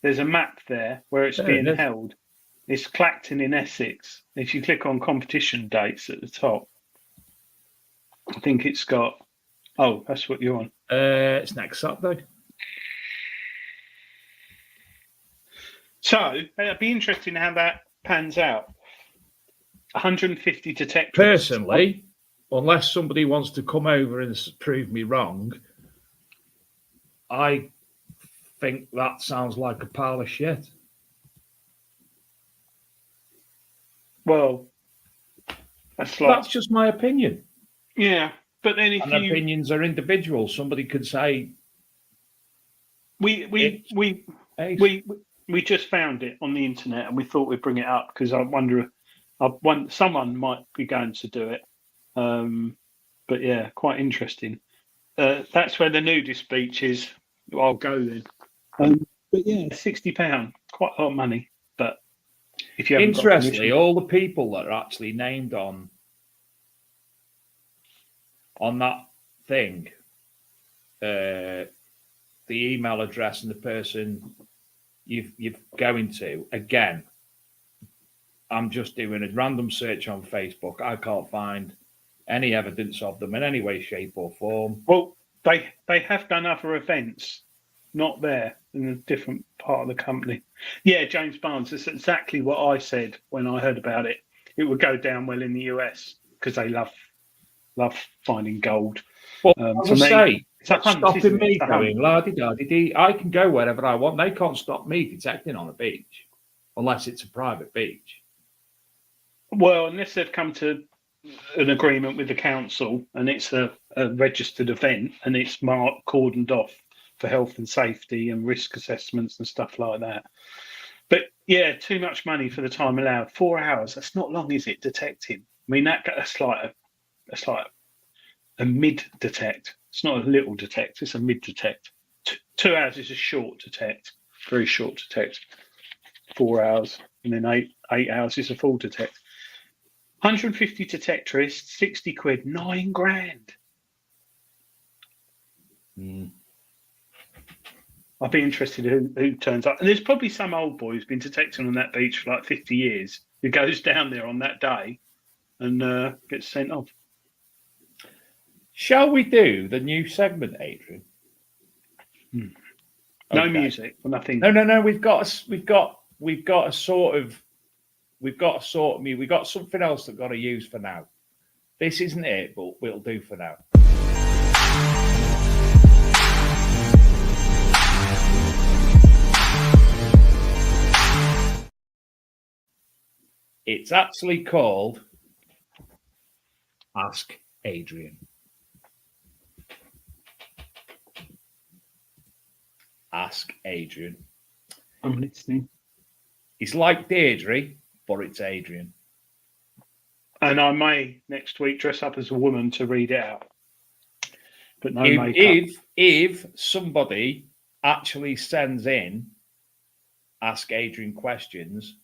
Speaker 4: there's a map there where it's being held. It's Clacton in Essex. If you click on competition dates at the top, I think it's got. Oh, that's what you're on.
Speaker 3: It's next Saturday.
Speaker 4: So it'd be interesting how that pans out. 150 detectors.
Speaker 3: Personally, unless somebody wants to come over and prove me wrong, I think that sounds like a pile of shit.
Speaker 4: Well,
Speaker 3: that's just my opinion.
Speaker 4: Yeah, but then
Speaker 3: opinions are individual. Somebody could say,
Speaker 4: we just found it on the internet and we thought we'd bring it up because I wonder Someone might be going to do it. But yeah, quite interesting. That's where the nudist beach is. I'll go then. But yeah, £60, quite a lot of money. But if you haven't got
Speaker 3: Interestingly,
Speaker 4: permission-
Speaker 3: all the people that are actually named on that thing, the email address and the person you're going to, again, I'm just doing a random search on Facebook. I can't find any evidence of them in any way, shape, or form.
Speaker 4: Well, they have done other events, not there, in a different part of the company. Yeah, James Barnes. That's exactly what I said when I heard about it. It would go down well in the US because they love finding gold.
Speaker 3: Well,
Speaker 4: For
Speaker 3: as I
Speaker 4: me,
Speaker 3: say,
Speaker 4: it's a
Speaker 3: it's
Speaker 4: hunt,
Speaker 3: stopping
Speaker 4: isn't it?
Speaker 3: me
Speaker 4: It's a hunt.
Speaker 3: going la-di-da-di-dee. I can go wherever I want. They can't stop me detecting on a beach unless it's a private beach.
Speaker 4: Well, unless they've come to an agreement with the council and it's a registered event and it's marked, cordoned off for health and safety and risk assessments and stuff like that. But yeah, too much money for the time allowed. 4 hours. That's not long, is it? Detecting. I mean, that's like a mid detect. It's not a little detect. It's a mid detect. 2 hours is a short detect. Very short detect. 4 hours, and then eight hours is a full detect. 150 detectorists, 60 quid, £9,000. I'd be interested who turns up. And there's probably some old boy who's been detecting on that beach for like 50 years who goes down there on that day and gets sent off.
Speaker 3: Shall we do the new segment, Adrian?
Speaker 4: No music or nothing.
Speaker 3: No. We've got something else that got to use for now. This isn't it, but we'll do for now. It's actually called Ask Adrian. Ask Adrian.
Speaker 4: I'm listening.
Speaker 3: It's like Deirdre, but it's Adrian.
Speaker 4: And I may next week dress up as a woman to read it out. But no makeup.
Speaker 3: If somebody actually sends in Ask Adrian questions,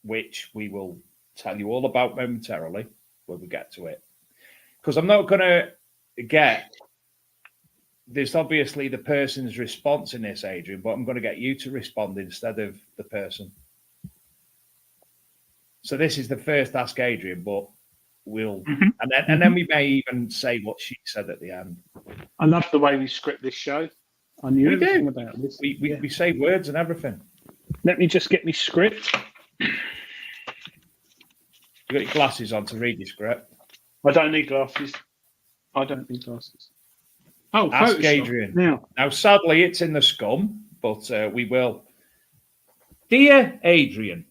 Speaker 3: which we will tell you all about momentarily when we get to it. Because I'm not going to get... There's obviously the person's response in this, Adrian, but I'm going to get you to respond instead of the person. So this is the first Ask Adrian, but we'll... And then we may even say what she said at the end.
Speaker 4: I love the way we script this show. I knew everything about this.
Speaker 3: We say words and everything.
Speaker 4: Let me just get me script.
Speaker 3: You got your glasses on to read your script.
Speaker 4: I don't need glasses. Oh,
Speaker 3: Ask
Speaker 4: Photoshop.
Speaker 3: Adrian.
Speaker 4: Now,
Speaker 3: sadly, it's in the scum, but we will. Dear Adrian,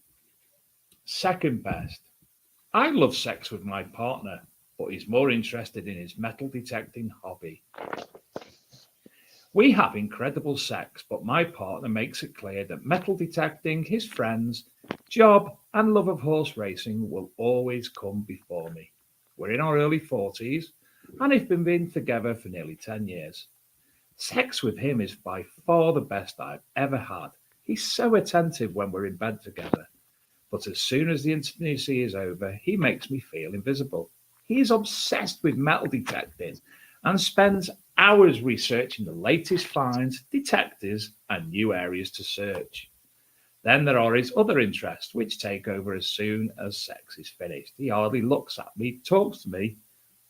Speaker 3: second best. I love sex with my partner, but he's more interested in his metal detecting hobby. We have incredible sex, but my partner makes it clear that metal detecting, his friends, job, and love of horse racing will always come before me. We're in our early 40s and have been together for nearly 10 years. Sex with him is by far the best I've ever had. He's so attentive when we're in bed together. But as soon as the intimacy is over, he makes me feel invisible. He is obsessed with metal detecting and spends hours researching the latest finds, detectors, and new areas to search. Then there are his other interests, which take over as soon as sex is finished. He hardly looks at me, talks to me,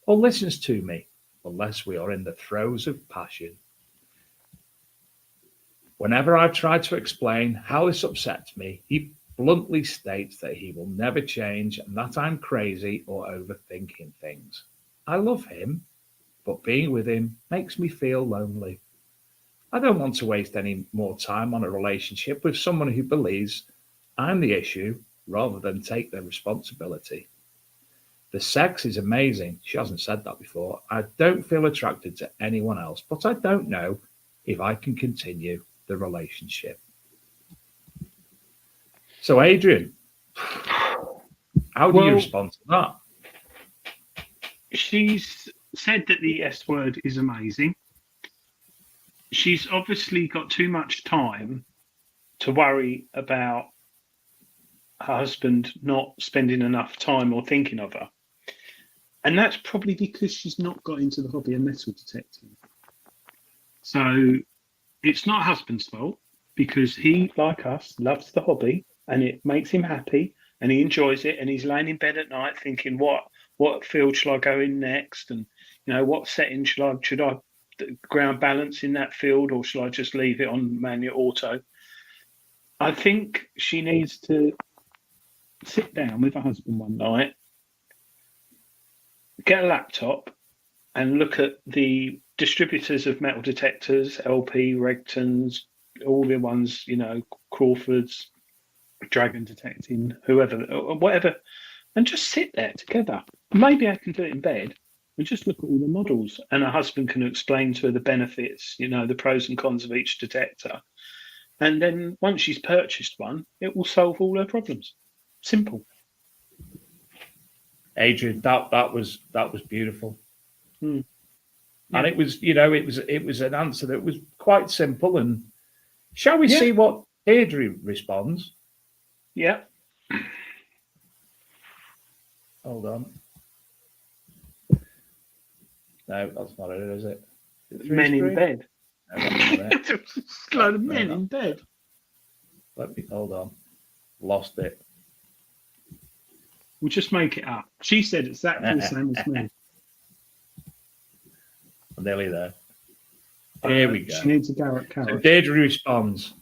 Speaker 3: or listens to me, unless we are in the throes of passion. Whenever I've tried to explain how this upsets me, he bluntly states that he will never change and that I'm crazy or overthinking things. I love him, but being with him makes me feel lonely. I don't want to waste any more time on a relationship with someone who believes I'm the issue rather than take the responsibility. The sex is amazing. She hasn't said that before. I don't feel attracted to anyone else, but I don't know if I can continue the relationship. So, Adrian, How do you
Speaker 4: Well-
Speaker 3: respond to that?
Speaker 4: She's said that the S word is amazing. She's obviously got too much time to worry about her husband not spending enough time or thinking of her. And that's probably because she's not got into the hobby of metal detecting. So it's not her husband's fault because he, like us, loves the hobby and it makes him happy and he enjoys it and he's laying in bed at night thinking, what field shall I go in next? And, what setting should I ground balance in that field or shall I just leave it on manual auto? I think she needs to sit down with her husband one night, get a laptop, and look at the distributors of metal detectors, LP, Regtons, all the ones, Crawford's, Dragon Detecting, whoever, whatever, and just sit there together. Maybe I can do it in bed and just look at all the models, and her husband can explain to her the benefits, the pros and cons of each detector. And then once she's purchased one, it will solve all her problems. Simple.
Speaker 3: Adrian, that was beautiful.
Speaker 4: Yeah.
Speaker 3: And it was, it was an answer that was quite simple. And shall we
Speaker 4: Yeah.
Speaker 3: see what Adrian responds?
Speaker 4: Yeah.
Speaker 3: Hold on. No, that's not it, is it? Is it
Speaker 4: Men in
Speaker 3: screen?
Speaker 4: bed.
Speaker 3: No, that's not it.
Speaker 4: Just a load of men in bed.
Speaker 3: Let me hold on. Lost it.
Speaker 4: We'll just make it up. She said exactly the same as me.
Speaker 3: I'm nearly there. Here we go.
Speaker 4: She needs a Garrett
Speaker 3: So
Speaker 4: carrot.
Speaker 3: Deirdre responds,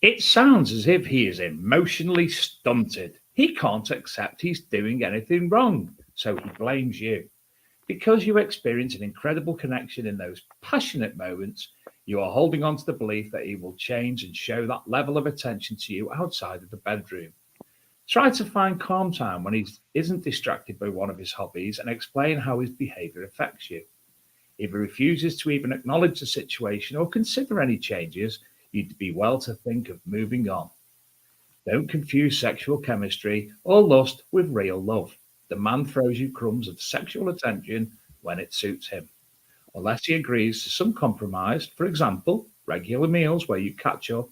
Speaker 3: it sounds as if he is emotionally stunted. He can't accept he's doing anything wrong, so he blames you. Because you experience an incredible connection in those passionate moments, you are holding on to the belief that he will change and show that level of attention to you outside of the bedroom. Try to find calm time when he isn't distracted by one of his hobbies and explain how his behavior affects you. If he refuses to even acknowledge the situation or consider any changes, you'd be well to think of moving on. Don't confuse sexual chemistry or lust with real love. The man throws you crumbs of sexual attention when it suits him. Unless he agrees to some compromise, for example, regular meals where you catch up,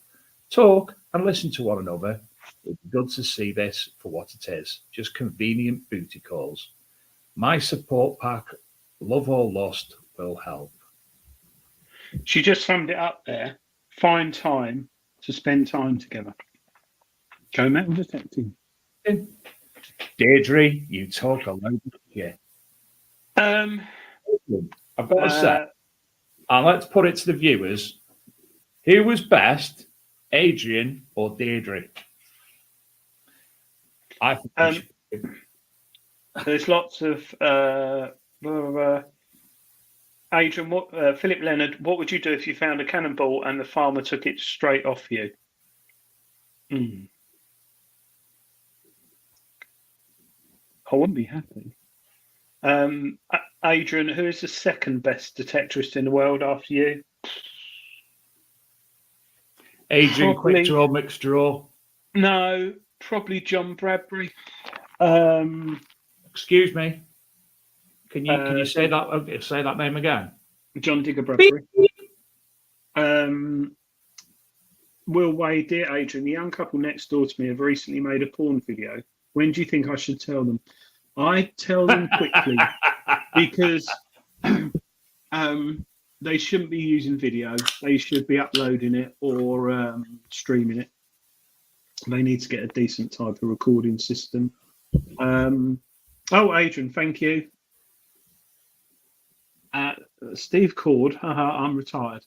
Speaker 3: talk, and listen to one another, it'd be good to see this for what it is, just convenient booty calls. My support pack, love or lust, will help.
Speaker 4: She just summed it up there. Find time to spend time together. Go metal detecting.
Speaker 3: Deirdre, you talk a load of shit.
Speaker 4: Um,
Speaker 3: I've got to say, and let's put it to the viewers, who was best, Adrian or Deirdre? I think we should-
Speaker 4: there's lots of Adrian, Philip Leonard, what would you do if you found a cannonball and the farmer took it straight off you? I wouldn't be happy. Adrian, who is the second best detectorist in the world after you?
Speaker 3: Adrian,
Speaker 4: Probably-
Speaker 3: quick draw, mixed draw.
Speaker 4: No, probably John Bradbury.
Speaker 3: Excuse me. Can you say that? Okay, say that name again.
Speaker 4: John Digger Bradbury. Will Wade, dear Adrian, the young couple next door to me have recently made a porn video. When do you think I should tell them? I tell them quickly because they shouldn't be using video. They should be uploading it or streaming it. They need to get a decent type of recording system. Adrian, thank you. Steve Cord, I'm retired.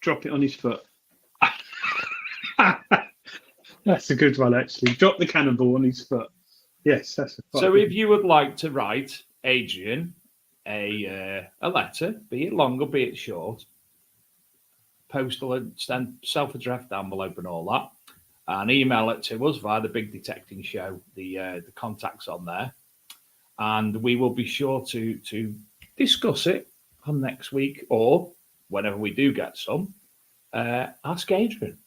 Speaker 4: Drop it on his foot. That's a good one, actually. Drop the cannonball on his foot. Yes, that's a
Speaker 3: So if you would like to write Adrian a letter, be it long or be it short, postal and send self-addressed envelope and all that, and email it to us via the Big Detecting Show, the contacts on there, and we will be sure to discuss it on next week or whenever we do get some. Ask Adrian.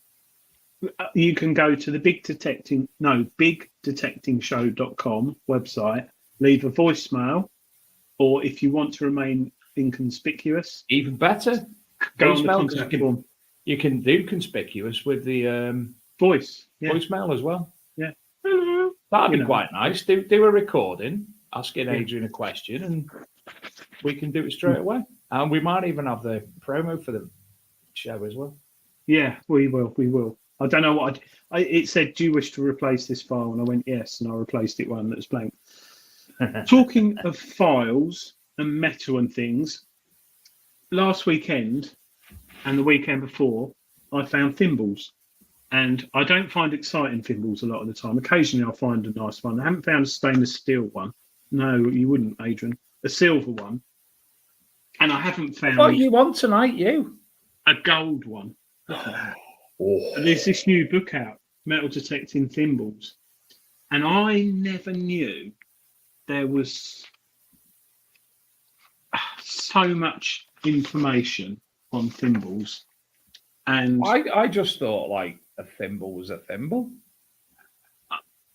Speaker 4: You can go to the bigdetectingshow.com website, leave a voicemail, or if you want to remain inconspicuous,
Speaker 3: Even better.
Speaker 4: go on the
Speaker 3: Voicemail, 'cause
Speaker 4: contact form.
Speaker 3: you can do conspicuous with the
Speaker 4: Voice. Yeah.
Speaker 3: voicemail as well.
Speaker 4: Yeah. Hello.
Speaker 3: That'd
Speaker 4: You
Speaker 3: be
Speaker 4: know.
Speaker 3: quite nice. Do a recording, asking
Speaker 4: Yeah.
Speaker 3: Adrian a question, and we can do it straight away. And we might even have the promo for the show as well.
Speaker 4: Yeah, we will. We will. I don't know what it said. Do you wish to replace this file? And I went yes, and I replaced it one that's blank. Talking of files and metal and things, last weekend and the weekend before, I found thimbles. And I don't find exciting thimbles a lot of the time. Occasionally, I'll find a nice one. I haven't found a stainless steel one. No, you wouldn't, Adrian. A silver one. And I haven't found
Speaker 3: What you want tonight, you?
Speaker 4: a gold one.
Speaker 3: Oh.
Speaker 4: And there's this new book out, Metal Detecting Thimbles. And I never knew there was so much information on thimbles. And
Speaker 3: I just thought like a thimble was a thimble.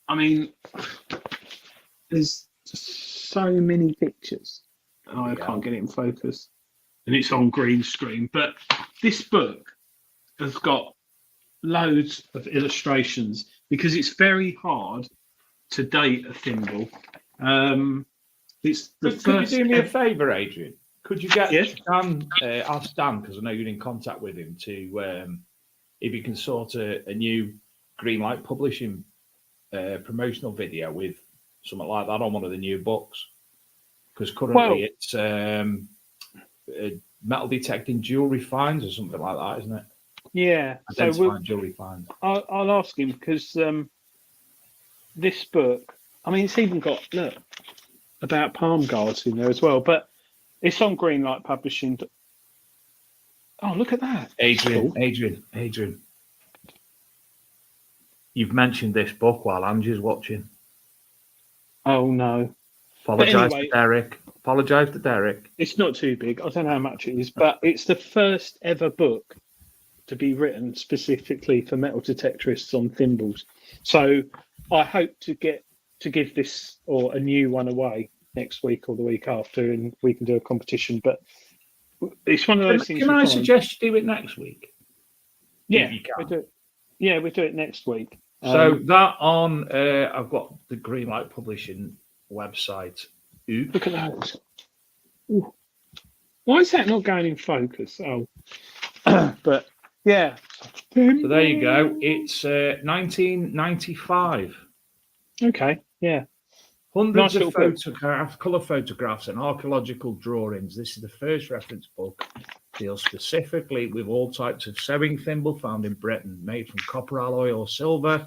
Speaker 4: I mean, there's just so many pictures. Oh, I can't get it in focus. And it's on green screen. But this book has got loads of illustrations because it's very hard to date a thimble. It's the
Speaker 3: Could you
Speaker 4: first.
Speaker 3: do me a favour, Adrian? Could you get
Speaker 4: Yes.
Speaker 3: Dan, ask Dan, because I know you're in contact with him, to if you can sort a new Greenlight Publishing promotional video with something like that on one of the new books? Because currently it's metal detecting jewellery finds or something like that, isn't it?
Speaker 4: Yeah. So
Speaker 3: Identifying jewellery finds.
Speaker 4: I'll ask him because this book, I mean, it's even got, look, about palm guards in there as well, but it's on Greenlight Publishing. Oh, look at that.
Speaker 3: Adrian,
Speaker 4: Cool.
Speaker 3: Adrian. You've mentioned this book while Angie's watching.
Speaker 4: Oh, no.
Speaker 3: Apologise
Speaker 4: anyway-
Speaker 3: to Derek. Apologise to Derek.
Speaker 4: It's not too big. I don't know how much it is, but it's the first ever book to be written specifically for metal detectorists on thimbles. So I hope to give this or a new one away next week or the week after, and we can do a competition. But it's one of those things.
Speaker 3: Can I suggest you do it next week?
Speaker 4: Yeah,
Speaker 3: If you can.
Speaker 4: we do it. Yeah, we do it next week.
Speaker 3: So that on, I've got the Greenlight Publishing website. Oops.
Speaker 4: Look at those. Ooh. Why is that not going in focus? Oh, but yeah.
Speaker 3: So there you go. It's 1995.
Speaker 4: Okay. Yeah.
Speaker 3: Hundreds
Speaker 4: Nice
Speaker 3: of
Speaker 4: little book.
Speaker 3: photographs, colour photographs, and archaeological drawings. This is the first reference book. Deals specifically with all types of sewing thimble found in Britain, made from copper alloy or silver,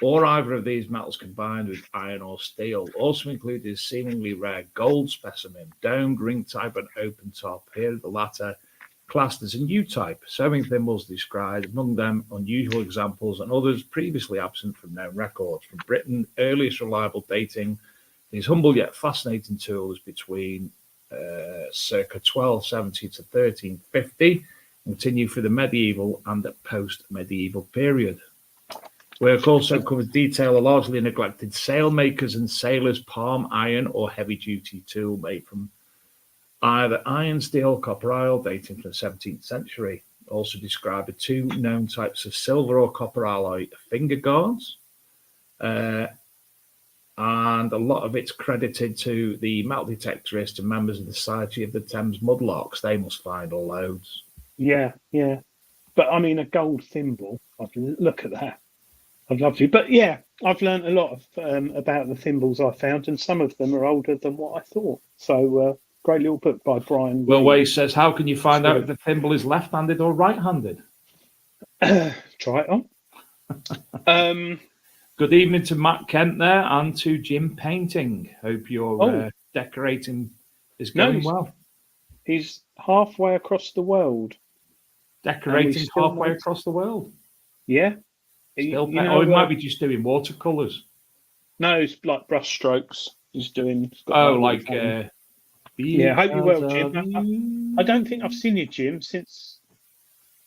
Speaker 3: or either of these metals combined with iron or steel. Also included is seemingly rare gold specimen, domed, ring type, and open top. Here, the latter classed as a new type. Sewing thimbles described, among them unusual examples and others previously absent from known records. From Britain, earliest reliable dating, these humble yet fascinating tools between circa 1270 to 1350 continue through the medieval and the post-medieval period. Work also covers detail of largely neglected sailmakers and sailors' palm iron or heavy-duty tool made from either iron, steel, copper alloy, dating from the 17th century. Also described the two known types of silver or copper alloy finger guards. And a lot of it's credited to the metal detectorists and members of the Society of the Thames Mudlarks. They must find loads.
Speaker 4: Yeah. Yeah. But I mean, a gold thimble. Look at that. I'd love to. But yeah, I've learned a lot of about the thimbles I found, and some of them are older than what I thought. So great little book by Brian.
Speaker 3: Well, Way says, how can you find out if the thimble is left-handed or right-handed?
Speaker 4: Try it on.
Speaker 3: Good evening to Matt Kent there and to Jim Painting. Hope your decorating is going well.
Speaker 4: He's halfway across the world.
Speaker 3: Decorating halfway across the world.
Speaker 4: Yeah.
Speaker 3: Still, or it might be just doing watercolours.
Speaker 4: No, it's like brush strokes. He's doing.
Speaker 3: Yeah,
Speaker 4: hope you're well, Jim. I don't think I've seen you, Jim, since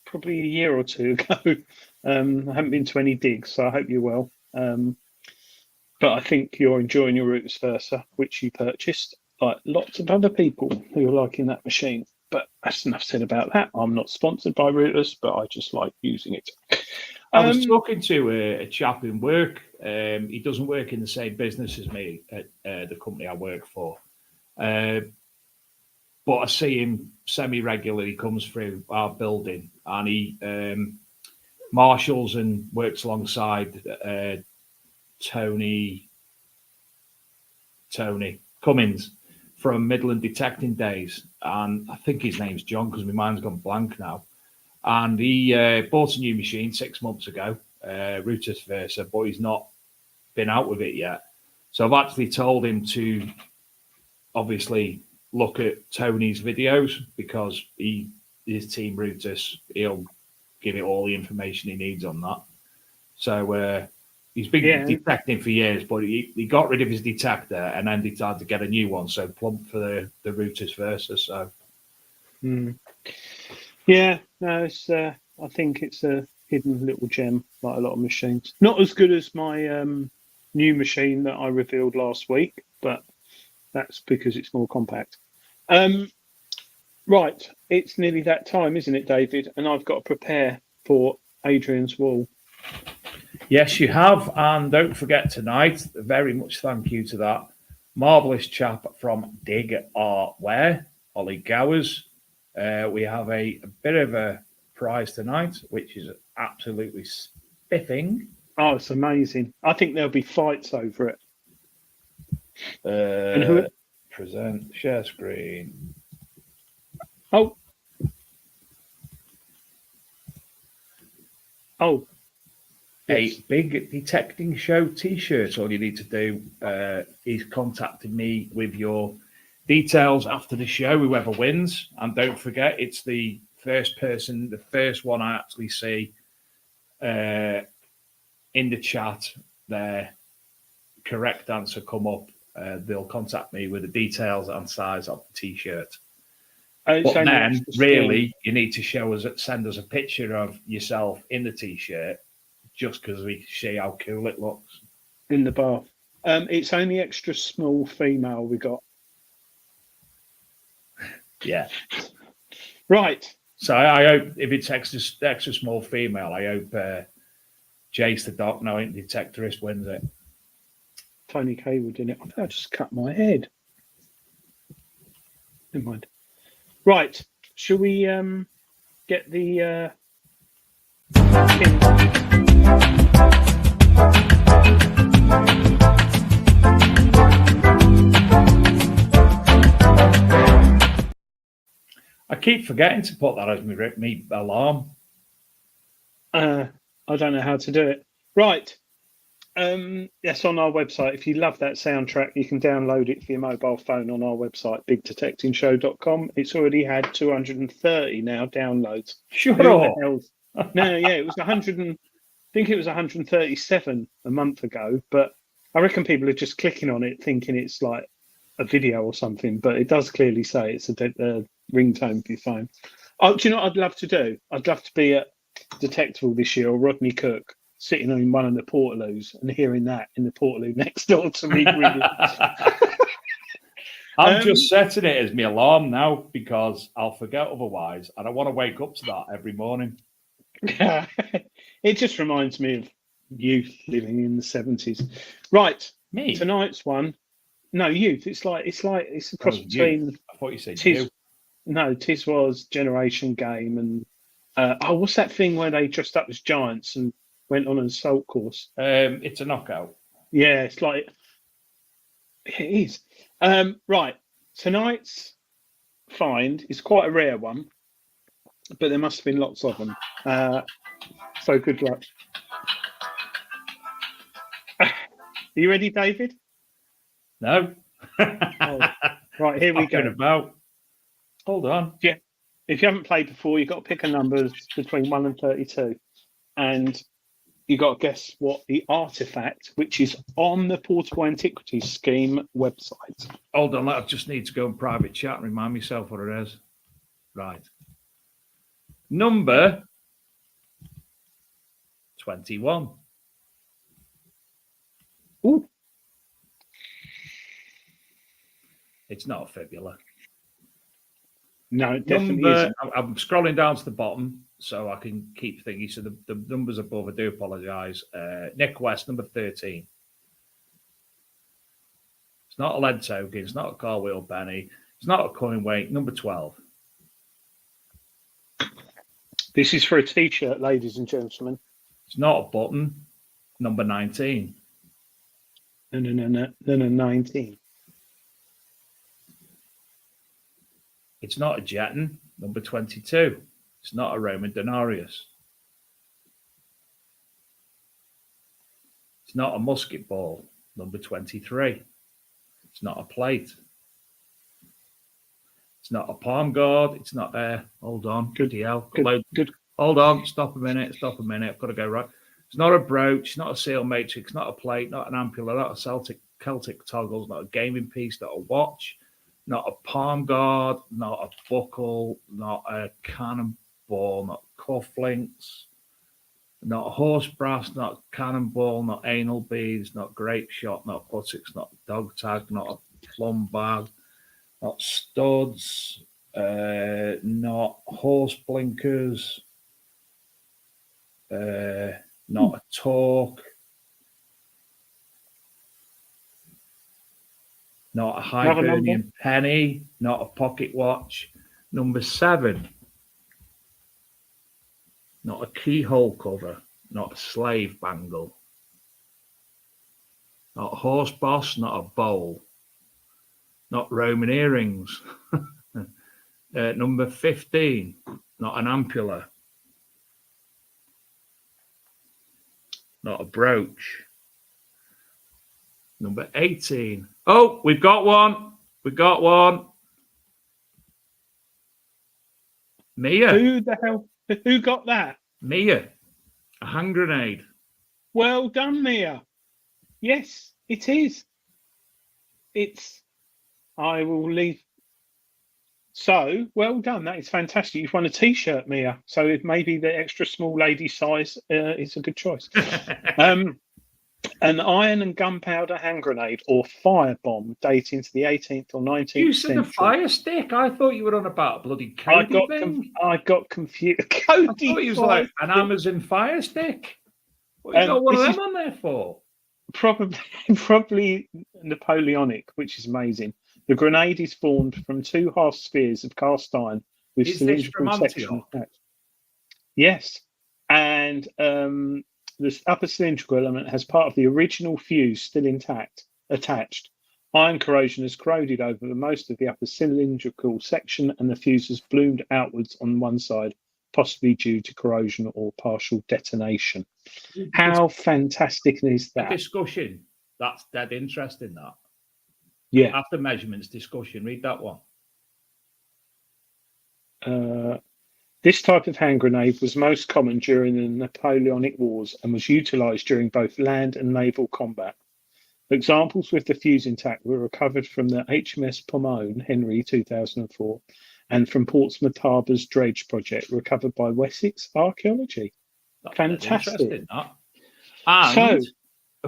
Speaker 4: probably a year or two ago. I haven't been to any digs, so I hope you're well. But I think you're enjoying your Roots Versa, which you purchased, like lots of other people who are liking that machine. But that's enough said about that. I'm not sponsored by Rooters, but I just like using it.
Speaker 3: I was talking to a chap in work. He doesn't work in the same business as me at the company I work for. But I see him semi-regularly. He comes through our building and he marshals and works alongside Tony Cummins from Midland Detecting Days. And I think his name's John because my mind's gone blank now. And he bought a new machine 6 months ago, Rootus Versa, but he's not been out with it yet. So I've actually told him to obviously look at Tony's videos because his team Rootus, he'll give it all the information he needs on that. So he's been detecting for years, but he got rid of his detector and then decided to get a new one. So plump for the Rootus Versa. So.
Speaker 4: Yeah, no, it's. I think it's a hidden little gem, like a lot of machines. Not as good as my new machine that I revealed last week, but that's because it's more compact. Right, it's nearly that time, isn't it, David? And I've got to prepare for Adrian's wall.
Speaker 3: Yes, you have. And don't forget tonight, very much thank you to that marvellous chap from Dig Artware, Ollie Gowers. We have a bit of a prize tonight, which is absolutely spiffing.
Speaker 4: Oh, it's amazing. I think there'll be fights over it.
Speaker 3: And who? Present, share screen.
Speaker 4: Oh.
Speaker 3: A big detecting show t-shirt. All you need to do is contacting me with your details after the show, whoever wins. And don't forget, it's the first one I actually see in the chat, their correct answer come up. They'll contact me with the details and size of the t-shirt. But then, really, you need to send us a picture of yourself in the t-shirt, just because we see how cool it looks
Speaker 4: in the bath. It's only extra small female we got.
Speaker 3: Yeah.
Speaker 4: Right.
Speaker 3: So I hope if it's extra small female, I hope Jace the Doc, knowing detectorist, wins it.
Speaker 4: Tony K would in it. I think I just cut my head. Never mind. Right. Shall we get the
Speaker 3: I keep forgetting to put that as my alarm.
Speaker 4: I don't know how to do it. Right. Yes, on our website. If you love that soundtrack, you can download it for your mobile phone on our website, bigdetectingshow.com. It's already had 230 now downloads.
Speaker 3: Shut up.
Speaker 4: No, yeah, it was 100 and I think it was 137 a month ago, but I reckon people are just clicking on it thinking it's like a video or something, but it does clearly say it's a ringtone for your phone. Oh, do you know what I'd love to do? I'd love to be at Detectable this year, or Rodney Cook, sitting on one of the Portaloos and hearing that in the Portaloo next door to me.
Speaker 3: I'm just setting it as my alarm now because I'll forget otherwise. I don't want to wake up to that every morning.
Speaker 4: It just reminds me of youth living in the 70s. Right.
Speaker 3: Me?
Speaker 4: Tonight's one. No, youth. It's a cross between.
Speaker 3: Youth. I thought you said you.
Speaker 4: No, Tis was Generation Game and what's that thing where they dressed up as giants and went on an assault course?
Speaker 3: It's a knockout.
Speaker 4: Yeah, it's like it is. Right. Tonight's find is quite a rare one, but there must have been lots of them. So good luck. Are you ready, David?
Speaker 3: No.
Speaker 4: Right, here we go.
Speaker 3: Hold on.
Speaker 4: Yeah. If you haven't played before, you've got to pick a number between 1 and 32. And you got to guess what the artifact, which is on the Portable Antiquities Scheme website.
Speaker 3: Hold on, I just need to go in private chat and remind myself what it is. Right. Number 21.
Speaker 4: Ooh.
Speaker 3: It's not a fibula.
Speaker 4: No, it definitely isn't.
Speaker 3: I'm scrolling down to the bottom so I can keep thinking. So the numbers above, I do apologise. Nick West, number 13. It's not a lead token. It's not a car wheel penny. It's not a coin weight. Number 12.
Speaker 4: This is for a T-shirt, ladies and gentlemen.
Speaker 3: It's not a button. Number 19.
Speaker 4: No, 19.
Speaker 3: It's not a jeton. Number 22. It's not a Roman denarius. It's not a musket ball. Number 23. It's not a plate. It's not a palm guard. It's not a... Hold on. Good hell.
Speaker 4: Good.
Speaker 3: Hold on. Stop a minute. I've got to go right. It's not a brooch. It's not a seal matrix. Not a plate. Not an ampulla. Not a Celtic toggles. Not a gaming piece. Not a watch. Not a palm guard. Not a buckle. Not a cannonball. Not cufflinks. Not a horse brass. Not cannonball. Not anal beads. Not grape shot. Not buttocks. Not dog tag. Not a plum bag. Not studs. Not horse blinkers. Not a torque. Not a Hibernian penny. Not a pocket watch. Number 7. Not a keyhole cover. Not a slave bangle. Not a horse boss. Not a bowl. Not Roman earrings. Number 15. Not an ampulla. Not a brooch. Number 18. Oh, we've got one. Mia.
Speaker 4: Who the hell? Who got that?
Speaker 3: Mia. A hand grenade.
Speaker 4: Well done, Mia. Yes, it is. I will leave. So, well done. That is fantastic. You've won a T-shirt, Mia. So maybe the extra small lady size is a good choice. An iron and gunpowder hand grenade or firebomb dating to the 18th or 19th century.
Speaker 3: You said a fire stick. I thought you were on about a bloody Cody thing.
Speaker 4: I got confused.
Speaker 3: Cody. I thought he was like an Amazon fire stick. What you got one of them on there for?
Speaker 4: Probably Napoleonic, which is amazing. The grenade is formed from 2 half spheres of cast iron with cylindrical section attached. Yes, and the upper cylindrical element has part of the original fuse still attached. Iron corrosion has corroded over most of the upper cylindrical section, and the fuse has bloomed outwards on one side, possibly due to corrosion or partial detonation. How fantastic is that?
Speaker 3: Discussion. That's dead interesting, that.
Speaker 4: Yeah.
Speaker 3: After measurements discussion, read that one.
Speaker 4: This type of hand grenade was most common during the Napoleonic Wars and was utilised during both land and naval combat. Examples with the fuse intact were recovered from the HMS Pomone, Henry, 2004, and from Portsmouth Harbour's dredge project, recovered by Wessex Archaeology.
Speaker 3: That's
Speaker 4: fantastic.
Speaker 3: That. And,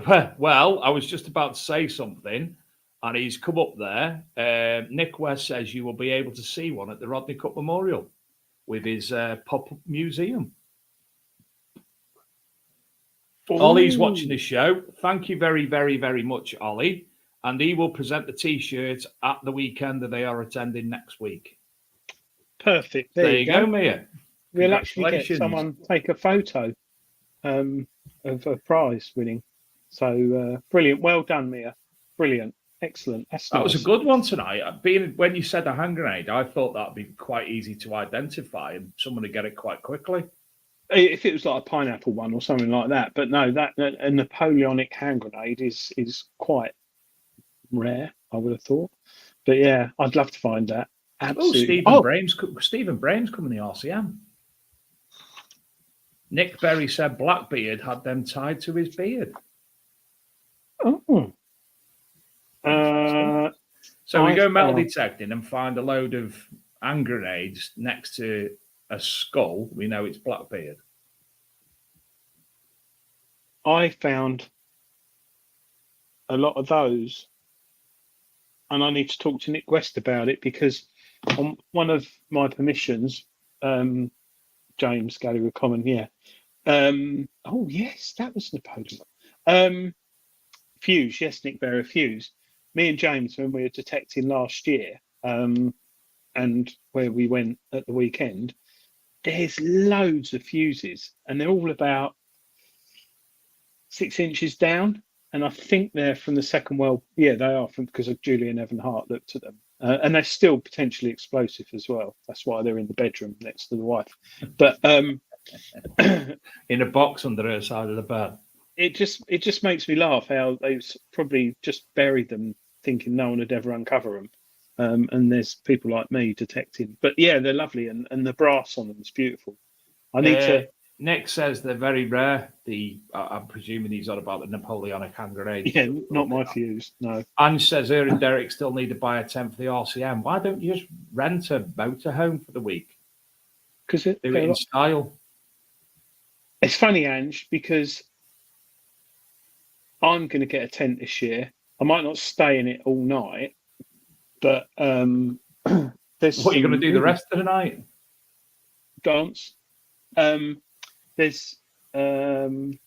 Speaker 3: so, well, I was just about to say something, and he's come up there. Nick West says you will be able to see one at the Rodney Cup Memorial with his pop-up museum. Ooh. Ollie's watching the show. Thank you very, very, very much, Ollie. And he will present the T-shirts at the weekend that they are attending next week.
Speaker 4: Perfect.
Speaker 3: There you go, Mia.
Speaker 4: We'll actually get someone take a photo of a prize winning. So brilliant. Well done, Mia. Brilliant. Excellent.
Speaker 3: That was a good one tonight. When you said a hand grenade, I thought that'd be quite easy to identify and someone would get it quite quickly.
Speaker 4: If it was like a pineapple one or something like that. But no, that a Napoleonic hand grenade is quite rare, I would have thought. But yeah, I'd love to find that. Absolutely.
Speaker 3: Stephen Brame's coming the RCM. Nick Berry said Blackbeard had them tied to his beard.
Speaker 4: Oh.
Speaker 3: So we go metal detecting and find a load of hand grenades next to a skull. We know it's Blackbeard.
Speaker 4: I found a lot of those, and I need to talk to Nick West about it because on one of my permissions, James Gallery of Common, yeah. Oh yes, that was Napoleon. Fuse, yes, Nick Berra Fuse. Me and James, when we were detecting last year, and where we went at the weekend, there's loads of fuses, and they're all about 6 inches down. And I think they're from the Second World. Yeah, they are from because of Julian Evan Hart looked at them, and they're still potentially explosive as well. That's why they're in the bedroom next to the wife. But
Speaker 3: in a box under her side of the bed.
Speaker 4: It just makes me laugh how they've probably just buried them, thinking no one would ever uncover them. And there's people like me detecting. But yeah, they're lovely, and the brass on them is beautiful. I need to.
Speaker 3: Nick says they're very rare. I'm presuming he's on about the Napoleonic hand grenades.
Speaker 4: Yeah, not my fuse. No.
Speaker 3: Ange says her and Derek still need to buy a tent for the RCM. Why don't you just rent a motorhome for the week?
Speaker 4: Because
Speaker 3: do it in style.
Speaker 4: It's funny, Ange, because I'm going to get a tent this year. I might not stay in it all night, but there's.
Speaker 3: What are you going to do the rest of the night?
Speaker 4: Dance. There's Decathlon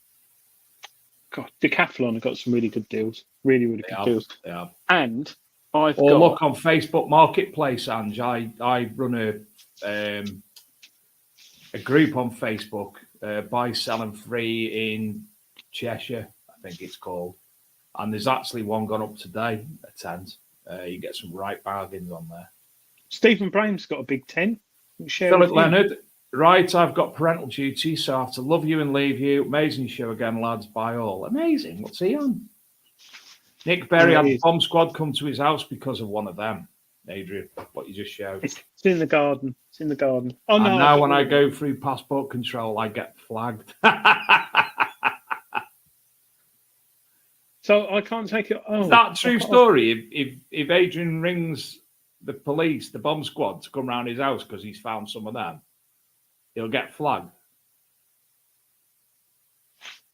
Speaker 4: have got some really good deals. Really, really good deals.
Speaker 3: They have.
Speaker 4: And
Speaker 3: look on Facebook Marketplace, Ange. I run a group on Facebook, buy, sell and free in Cheshire, I think it's called. And there's actually one gone up today, a tent. You get some right bargains on there.
Speaker 4: Stephen Braham's got a big tent.
Speaker 3: Philip Leonard. Right, I've got parental duty, so I have to love you and leave you. Amazing show again, lads. Bye all. Amazing. What's he on? Nick Berry had the bomb squad come to his house because of one of them. Adrian, what you just showed.
Speaker 4: It's in the garden. It's in the garden.
Speaker 3: Oh, no. And now when I go through passport control, I get flagged.
Speaker 4: So I can't take it. Oh,
Speaker 3: is that true story? If Adrian rings the police, the bomb squad, to come round his house because he's found some of them, he'll get flagged.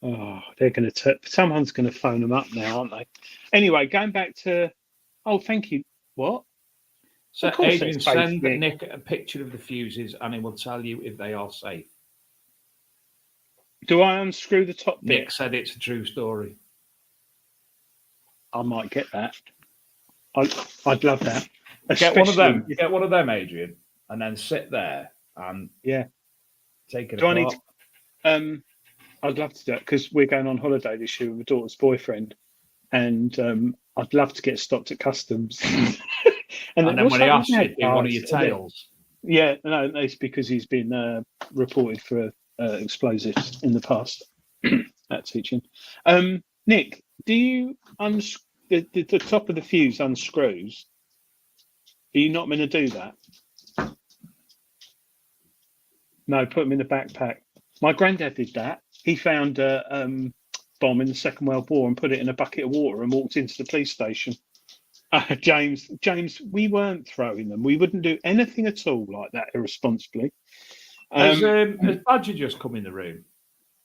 Speaker 4: Oh, they're going to. Someone's going to phone them up now, aren't they? Anyway, going back to. Oh, thank you. What?
Speaker 3: So Adrian, send Nick a picture of the fuses, and he will tell you if they are safe.
Speaker 4: Do I unscrew the top bit?
Speaker 3: Nick said it's a true story.
Speaker 4: I might get that. I'd love that.
Speaker 3: Get one of them. Get one of them, Adrian, and then sit there and take it apart.
Speaker 4: I need to, I'd love to do it because we're going on holiday this year with my daughter's boyfriend, and I'd love to get stopped at customs.
Speaker 3: and then when he asks you in one of your tails.
Speaker 4: Yeah, no, it's because he's been reported for explosives in the past at teaching. Nick, do you the top of the fuse unscrews? Are you not going to do that? No, put them in the backpack. My granddad did that. He found a bomb in the Second World War and put it in a bucket of water and walked into the police station. James, we weren't throwing them. We wouldn't do anything at all like that irresponsibly.
Speaker 3: Has Badger just come in the room?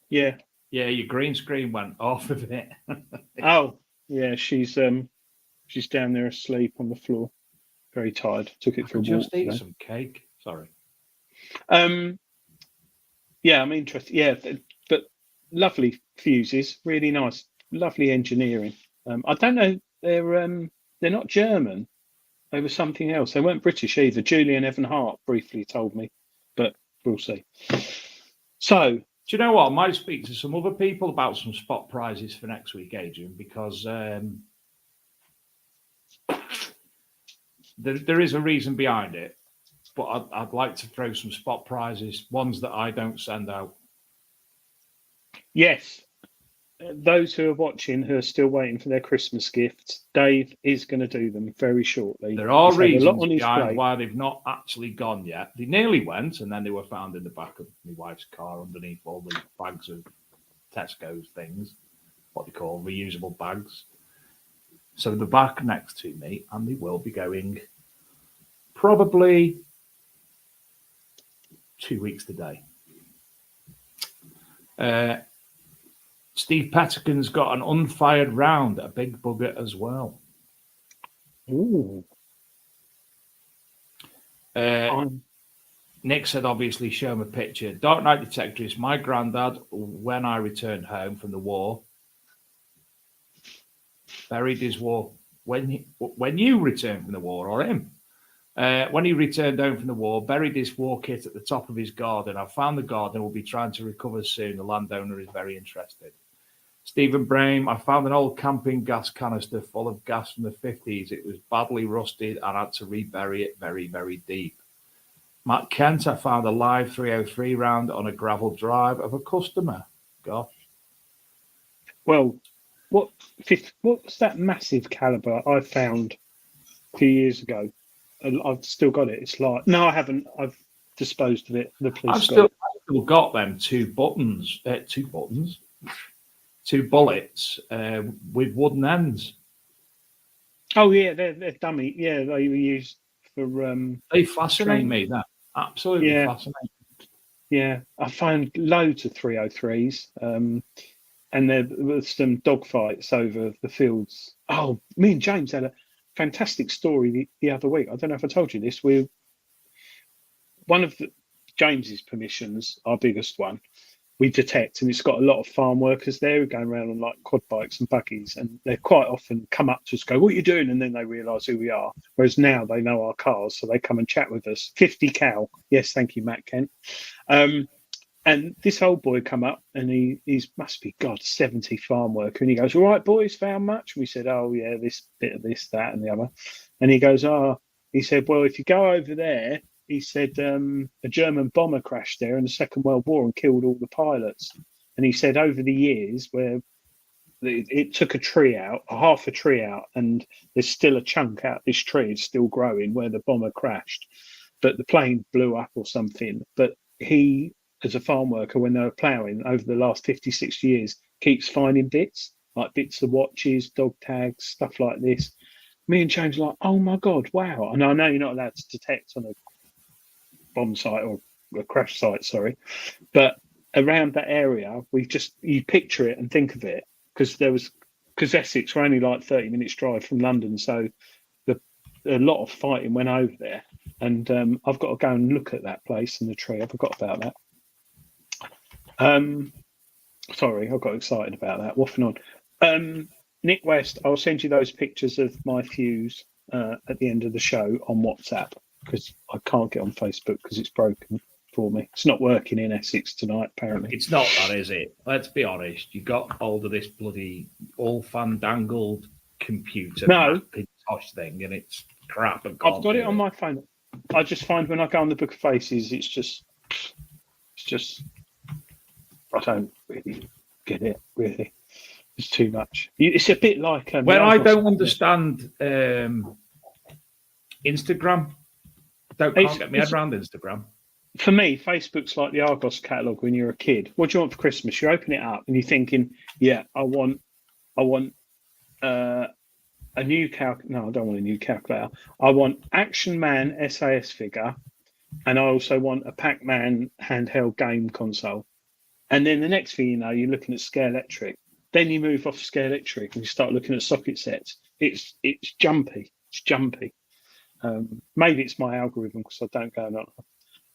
Speaker 4: Yeah.
Speaker 3: Yeah, your green screen went off of it.
Speaker 4: Oh, yeah, she's down there asleep on the floor. Very tired. Took it for a walk.
Speaker 3: Just eat some cake. Sorry.
Speaker 4: Yeah, I'm interested. Yeah, but lovely fuses, really nice, lovely engineering. I don't know, they're not German. They were something else. They weren't British either. Julian Evan Hart briefly told me, but we'll see. So,
Speaker 3: do you know what? I might speak to some other people about some spot prizes for next week, Adrian, because there is a reason behind it. But I'd like to throw some spot prizes, ones that I don't send out.
Speaker 4: Yes. Those who are watching, who are still waiting for their Christmas gifts, Dave is going to do them very shortly.
Speaker 3: There are reasons behind why they've not actually gone yet. They nearly went, and then they were found in the back of my wife's car underneath all the bags of Tesco's things, what they call reusable bags. So they're back next to me, and they will be going probably 2 weeks today. Steve Pettigan's got an unfired round, a big bugger as well.
Speaker 4: Ooh.
Speaker 3: Nick said, obviously, show him a picture. Dark Knight Detector is my granddad when I returned home from the war. Buried his war. When you returned from the war, or him? When he returned home from the war, buried his war kit at the top of his garden. I found the garden, will be trying to recover soon. The landowner is very interested. Stephen Brame, I found an old camping gas canister full of gas from the 50s. It was badly rusted and I had to rebury it very, very deep. Matt Kent, I found a live 303 round on a gravel drive of a customer. Gosh.
Speaker 4: Well, what's that massive caliber I found a few years ago? I've still got it. It's like, no, I haven't. I've disposed of it. The police
Speaker 3: I've still got them two bullets with wooden ends.
Speaker 4: Oh yeah, they're dummy. Yeah, they were used for.
Speaker 3: They fascinate me. That absolutely fascinating.
Speaker 4: Yeah, I found loads of 303s, and there was some dogfights over the fields. Oh, me and James had a fantastic story the other week. I don't know if I told you this. One of James's permissions, our biggest one, we detect, and it's got a lot of farm workers there who going around on like quad bikes and buggies, and they quite often come up to us, go, "What are you doing?" And then they realise who we are. Whereas now they know our cars, so they come and chat with us. 50 cal, yes, thank you, Matt Kent. And this old boy come up, and he's must be 70 farm worker, and he goes, "All right, boys, found much?" And we said, "Oh yeah, this bit of this, that, and the other." And he goes, he said, "Well, if you go over there," he said, "a German bomber crashed there in the Second World War and killed all the pilots." And he said, over the years, where it took half a tree out, and there's still a chunk out this tree, it's still growing where the bomber crashed, but the plane blew up or something. But he, as a farm worker, when they were ploughing over the last 50, 60 years, keeps finding bits, like bits of watches, dog tags, stuff like this. Me and James are like, "Oh my God, wow." And I know you're not allowed to detect on a bomb site or a crash site, sorry. But around that area, you picture it and think of it, because Essex were only like 30 minutes drive from London. So a lot of fighting went over there. And I've got to go and look at that place and the tree. I forgot about that. Sorry, I got excited about that. Waffling on. Nick West, I'll send you those pictures of my fuse at the end of the show on WhatsApp, because I can't get on Facebook because it's broken for me. It's not working in Essex tonight, apparently.
Speaker 3: It's not that, is it? Let's be honest. You got hold of this bloody all fandangled computer Macintosh thing, and it's crap.
Speaker 4: I've got it on my phone. I just find when I go on the Book of Faces, it's just I don't really get it, really. It's too much. It's a bit like
Speaker 3: when I don't understand Instagram. Can't get my head around Instagram.
Speaker 4: For me, Facebook's like the Argos catalogue when you're a kid. What do you want for Christmas? You open it up and you're thinking, yeah, I want a new No, I don't want a new calculator. I want Action Man SAS figure, and I also want a Pac-Man handheld game console. And then the next thing you know, you're looking at Scale Electric. Then you move off Scale Electric and you start looking at socket sets. It's jumpy. It's jumpy. Maybe it's my algorithm because I don't go on.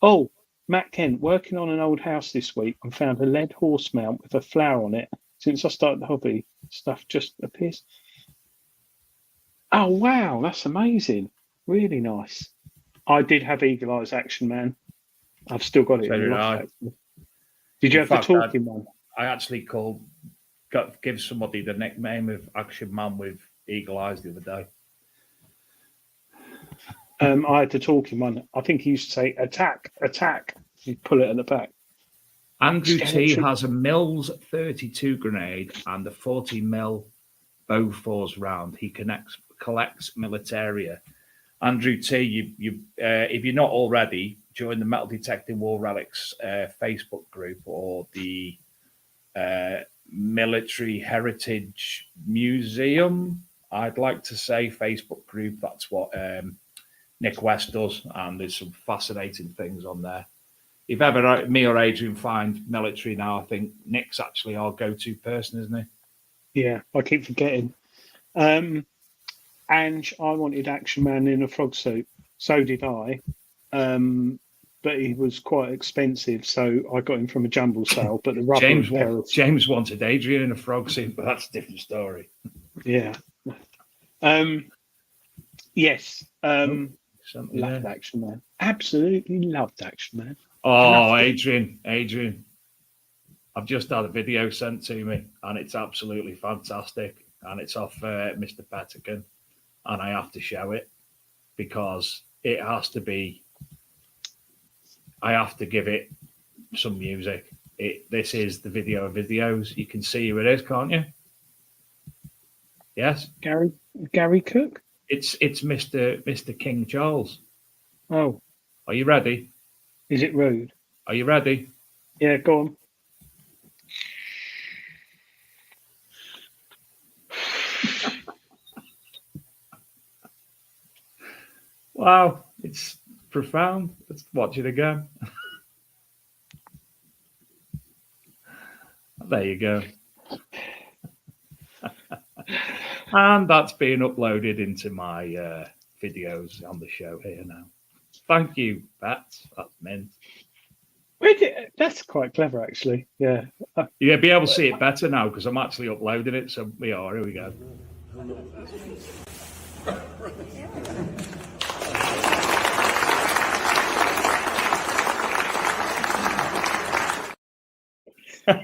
Speaker 4: Oh, Matt Kent, working on an old house this week and found a lead horse mount with a flower on it. Since I started the hobby, stuff just appears. Oh, wow, that's amazing. Really nice. I did have Eagle Eyes Action Man. I've still got it.
Speaker 3: So did I.
Speaker 4: Did you have the talking one?
Speaker 3: I actually give somebody the nickname of Action Man with Eagle Eyes the other day.
Speaker 4: I had the talking one. I think he used to say, "Attack, attack." You pull it at the back.
Speaker 3: Andrew T has a Mills 32 grenade and a 40 mil Bofors round. He collects militaria. Andrew T, if you're not already, join the Metal Detecting War Relics Facebook group or the Military Heritage Museum, I'd like to say, Facebook group. That's what Nick West does, and there's some fascinating things on there. if ever me or Adrian find military now, I think Nick's actually our go-to person, isn't he?
Speaker 4: Yeah, I keep forgetting. And I wanted Action Man in a frog suit. So did I. But he was quite expensive, so I got him from a jumble sale. But the rubber
Speaker 3: James wanted Adrian in a frog suit, but that's a different story.
Speaker 4: Yeah. Yes. Loved Action Man. Absolutely loved Action Man.
Speaker 3: Oh, Adrian. I've just had a video sent to me, and it's absolutely fantastic. And it's off Mr. Pettican, and I have to show it because it has to be. I have to give it some music. This is the video of videos. You can see who it is, can't you? Yes,
Speaker 4: Gary Cook.
Speaker 3: It's Mr. King Charles.
Speaker 4: Oh,
Speaker 3: are you ready?
Speaker 4: Is it rude?
Speaker 3: Are you ready?
Speaker 4: Yeah, go on.
Speaker 3: Wow, it's profound. Let's watch it again. There you go. And that's being uploaded into my videos on the show here now. Thank you, Bats. That's mint.
Speaker 4: That's quite clever, actually. Yeah.
Speaker 3: You'll be able to see it better now because I'm actually uploading it. So we are. Here we go.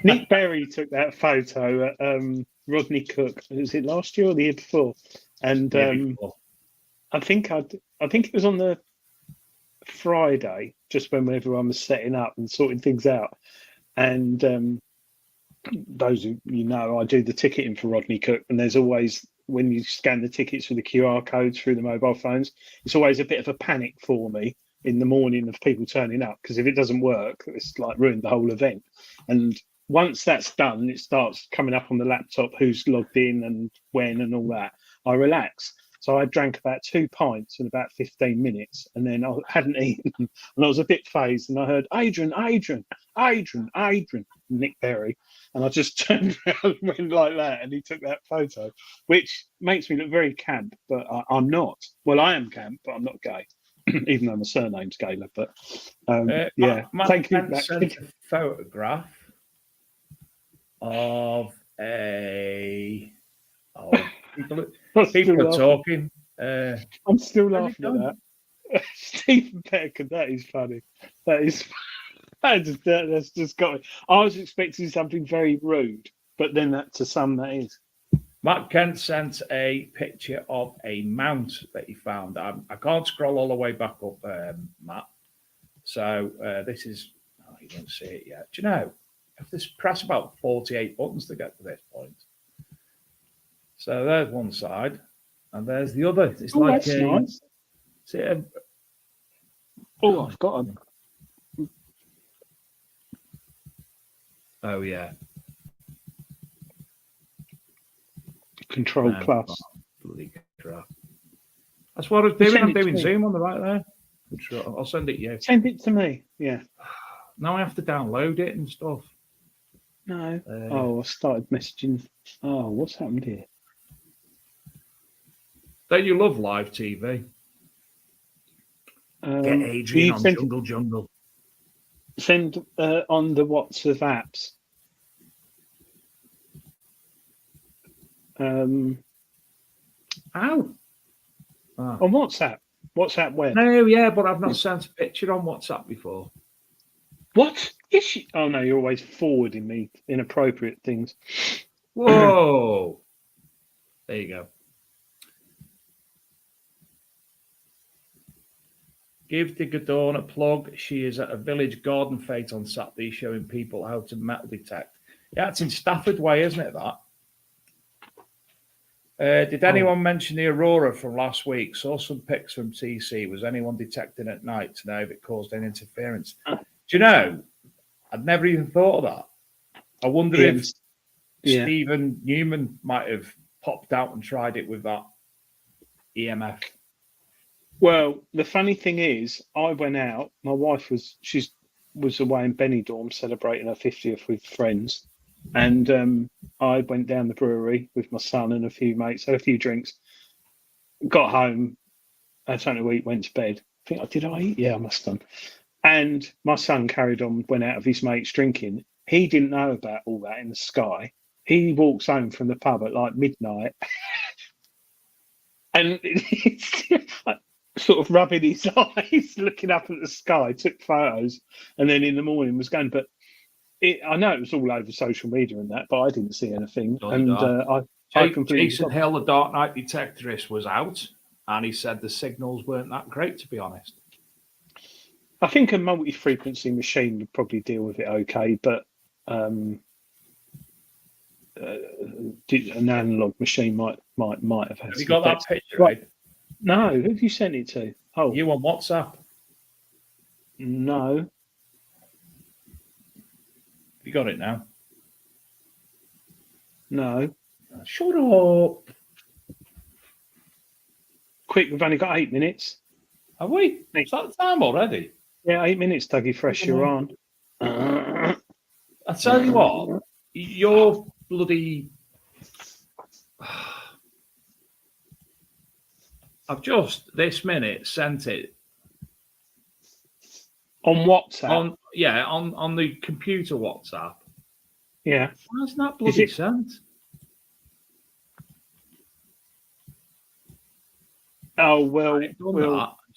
Speaker 4: Nick Berry took that photo at Rodney Cook. Was it last year or the year before? And I think it was on the Friday, just when everyone was setting up and sorting things out. And those who I do the ticketing for Rodney Cook, and there's always, when you scan the tickets with the QR codes through the mobile phones, it's always a bit of a panic for me in the morning of people turning up, because if it doesn't work, it's like ruined the whole event. And once that's done, it starts coming up on the laptop who's logged in and when and all that. I relax. So I drank about 2 pints in about 15 minutes, and then I hadn't eaten, and I was a bit phased, and I heard Adrian, Nick Berry, and I just turned around and went like that, and he took that photo, which makes me look very camp, but I'm not. Well, I am camp, but I'm not gay, even though my surname's Gaylor. But yeah, thank you.
Speaker 3: Sent a photograph of a. People are talking.
Speaker 4: I'm still laughing at that. Stephen Pettican, that is funny. That's just got me. I was expecting something very rude, but then to some that is.
Speaker 3: Matt Kent sent a picture of a mount that he found. I can't scroll all the way back up, Matt. So this is. Oh, you don't see it yet. Do you know? I have to press about 48 buttons to get to this point. So there's one side, and there's the other. It's like
Speaker 4: that's nice. I've got them.
Speaker 3: Oh yeah.
Speaker 4: Control Plus.
Speaker 3: That's what I was doing. I'm doing Zoom on the right there. I'll send it you.
Speaker 4: Send it to me. Yeah.
Speaker 3: Now I have to download it and stuff.
Speaker 4: No. I started messaging. Oh, what's happened here?
Speaker 3: Don't you love live TV? Get Adrian on Jungle.
Speaker 4: Send on the WhatsApp apps. On WhatsApp? WhatsApp where?
Speaker 3: No, yeah, but I've not sent a picture on WhatsApp before.
Speaker 4: What? Is she? Oh, no, you're always forwarding me inappropriate things.
Speaker 3: Whoa. There you go. Give Digger Dawn a plug. She is at a village garden fete on Saturday showing people how to metal detect. Yeah, it's in Stafford Way, isn't it, that? Did anyone mention the Aurora from last week? Saw some pics from TC. Was anyone detecting at night to know if it caused any interference? Do you know, I'd never even thought of that. I wonder if Stephen Newman might have popped out and tried it with that EMF.
Speaker 4: Well, the funny thing is, I went out. My wife she's was away in Benidorm celebrating her 50th with friends, and I went down the brewery with my son and a few mates, had a few drinks, got home, had something to eat, went to bed. Did I eat? Yeah, I must have done. And my son carried on, went out of his mates drinking. He didn't know about all that in the sky. He walks home from the pub at like midnight and sort of rubbing his eyes, looking up at the sky, took photos, and then in the morning was going. But I know it was all over social media and that, but I didn't see anything. I completely.
Speaker 3: Jason Hill, the Dark Knight detectorist, was out, and he said the signals weren't that great, to be honest.
Speaker 4: I think a multi-frequency machine would probably deal with it okay, but an analog machine might have had.
Speaker 3: Have you got that picture?
Speaker 4: Right. No, who have you sent it to? Oh,
Speaker 3: you on WhatsApp?
Speaker 4: No.
Speaker 3: You got it now?
Speaker 4: No.
Speaker 3: Shut up.
Speaker 4: Quick, we've only got 8 minutes.
Speaker 3: Have we? Is that the time already?
Speaker 4: Yeah, 8 minutes, Dougie Fresh, you're on.
Speaker 3: I tell you what, you're bloody... I've just, this minute, sent it.
Speaker 4: On WhatsApp?
Speaker 3: On the computer WhatsApp.
Speaker 4: Yeah.
Speaker 3: Why isn't that bloody sent?
Speaker 4: Oh, well.
Speaker 3: It's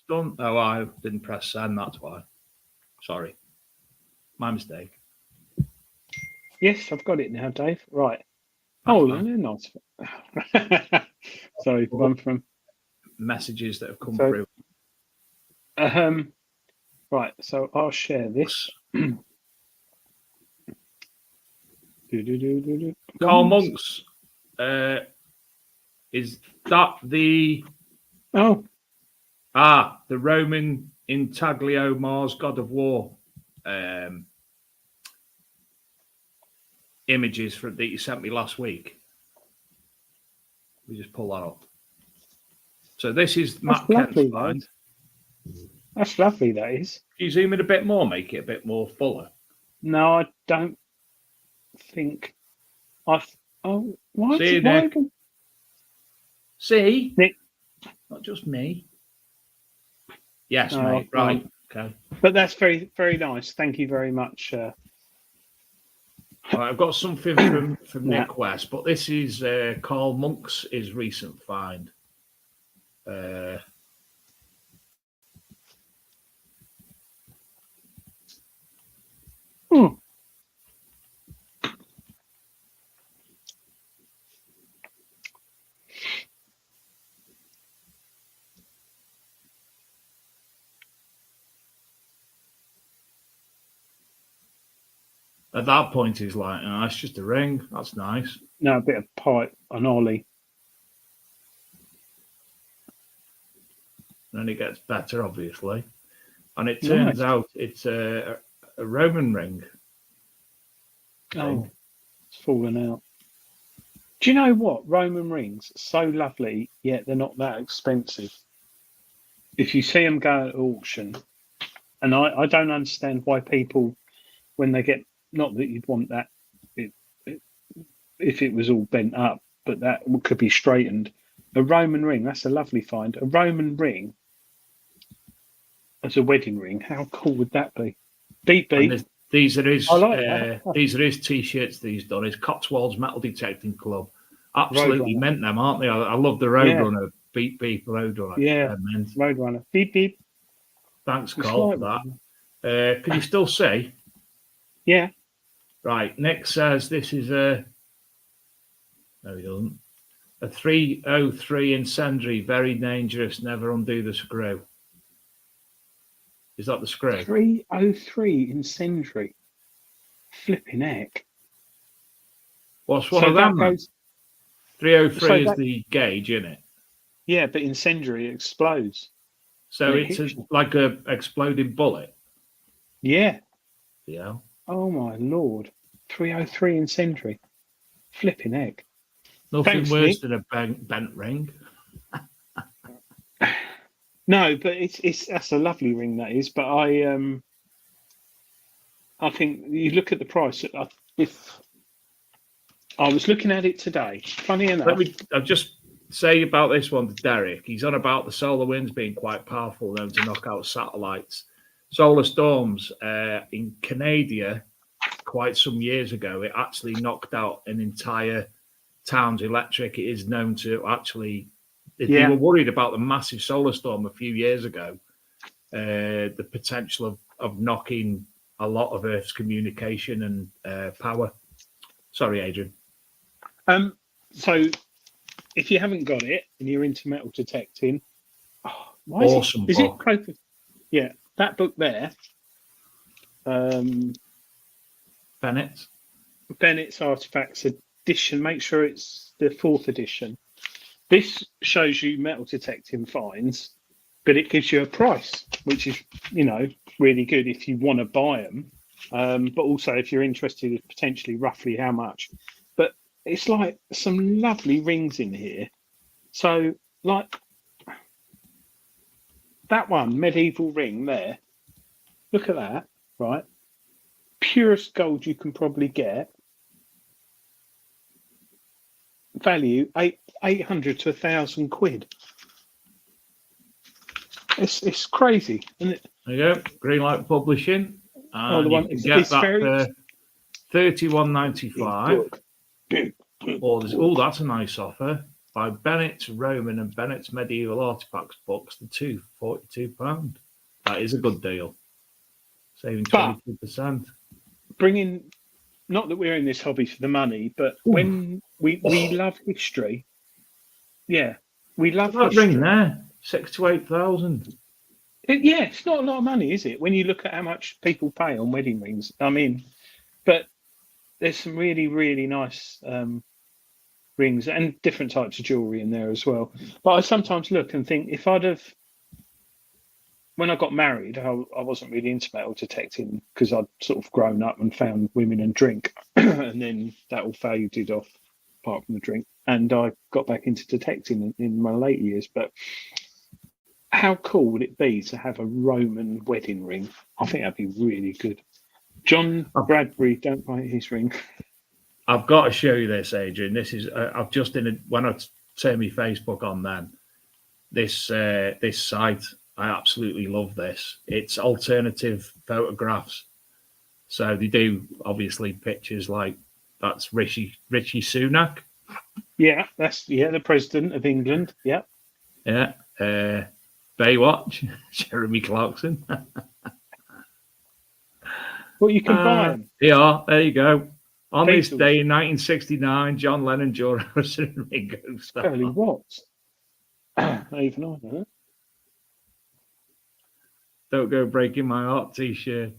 Speaker 3: done. Oh, I didn't press send, that's why. Sorry. My mistake.
Speaker 4: Yes, I've got it now, Dave. Right. Oh, they're nice. Sorry, one from
Speaker 3: messages that have come through.
Speaker 4: Right, so I'll share this.
Speaker 3: Karl Monks. Is that the...
Speaker 4: Oh.
Speaker 3: The Roman intaglio Mars God of War images that you sent me last week. We just pull that up. So this is Matt Kent's find.
Speaker 4: That's lovely, that is.
Speaker 3: Can you zoom in a bit more, make it a bit more fuller?
Speaker 4: No, I don't think I've... Oh, why?
Speaker 3: See you, Nick. See?
Speaker 4: Nick.
Speaker 3: Not just me. Yes, mate. Right. Okay.
Speaker 4: But that's very, very nice. Thank you very much.
Speaker 3: Right, I've got something from Nick West, but this is Karl Monks' recent find. At that point, he's like, oh, it's just a ring. That's nice.
Speaker 4: No, a bit of pipe, an ollie.
Speaker 3: And then it gets better, obviously. And it turns out it's a Roman ring.
Speaker 4: Oh, it's fallen out. Do you know what? Roman rings, so lovely, yet they're not that expensive. If you see them go at auction, and I don't understand why people, when they get, not that you'd want that if it was all bent up, but that could be straightened. A Roman ring, that's a lovely find. A Roman ring as a wedding ring, how cool would that be? Beep beep.
Speaker 3: These are his these are his t-shirts that he's done. His Cotswolds Metal Detecting Club. Absolutely meant them, aren't they? I love the Roadrunner. Beep beep Roadrunner.
Speaker 4: Yeah, Roadrunner. Beep beep.
Speaker 3: Thanks, Carl, for that. Can you still see?
Speaker 4: Yeah.
Speaker 3: Right. Nick says this is a... No, he doesn't. A 303 incendiary, very dangerous, never undo the screw. Is that the screw?
Speaker 4: 303 incendiary. Flipping heck.
Speaker 3: What's one of them? 303 is the gauge, isn't it?
Speaker 4: Yeah, but incendiary explodes.
Speaker 3: So it's like a exploding bullet?
Speaker 4: Yeah.
Speaker 3: Yeah.
Speaker 4: Oh my lord. 303 incendiary. Flipping heck.
Speaker 3: Nothing worse than a bent ring.
Speaker 4: No, but it's that's a lovely ring, that is. But I think you look at the price. If I was looking at it today, funny enough.
Speaker 3: I'll just say about this one to Derek. He's on about the solar winds being quite powerful, known to knock out satellites. Solar storms in Canada, quite some years ago, it actually knocked out an entire town's electric. It is known to actually, they were worried about the massive solar storm a few years ago, the potential of knocking a lot of Earth's communication and power. Sorry, Adrian.
Speaker 4: So if you haven't got it and you're into metal detecting,
Speaker 3: awesome
Speaker 4: is
Speaker 3: book.
Speaker 4: it? Yeah, that book there. Bennett's Artifacts edition. Make sure it's the 4th edition. This shows you metal detecting finds, but it gives you a price, which is, really good if you want to buy them. But also if you're interested in potentially roughly how much. But it's like some lovely rings in here. So like that one, medieval ring there. Look at that, right? Purest gold you can probably get. Value 800 to 1,000 quid. It's crazy, isn't it?
Speaker 3: There you go, Greenlight Publishing. And
Speaker 4: the one
Speaker 3: you can get that for $31.95. Oh, that's a nice offer. By Bennett's Roman and Bennett's Medieval Artifacts books, the two, £42. That is a good deal. Saving 22%.
Speaker 4: Bringing, not that we're in this hobby for the money, but when we love history, we love
Speaker 3: that
Speaker 4: history.
Speaker 3: ring there, 6,000 to 8,000.
Speaker 4: It's not a lot of money, is it? When you look at how much people pay on wedding rings, but there's some really, really nice rings and different types of jewelry in there as well. But I sometimes look and think when I got married, I wasn't really into metal detecting because I'd sort of grown up and found women and drink, and then that all faded off apart from the drink. And I got back into detecting in my late years. But how cool would it be to have a Roman wedding ring? I think that'd be really good. John Bradbury, don't buy his ring.
Speaker 3: I've got to show you this, Adrian. This is I've just when I turn my Facebook on, then this site. I absolutely love this. It's alternative photographs. So they do obviously pictures like that's Rishi Sunak.
Speaker 4: Yeah, that's the president of England. Yeah.
Speaker 3: Yeah. Baywatch, Jeremy Clarkson.
Speaker 4: Well, you can buy them.
Speaker 3: Yeah, there you go. On this day in 1969, John Lennon, George Harrison, and Ringo Starr.
Speaker 4: Barely what? Not even I know.
Speaker 3: Don't go breaking my heart t-shirt.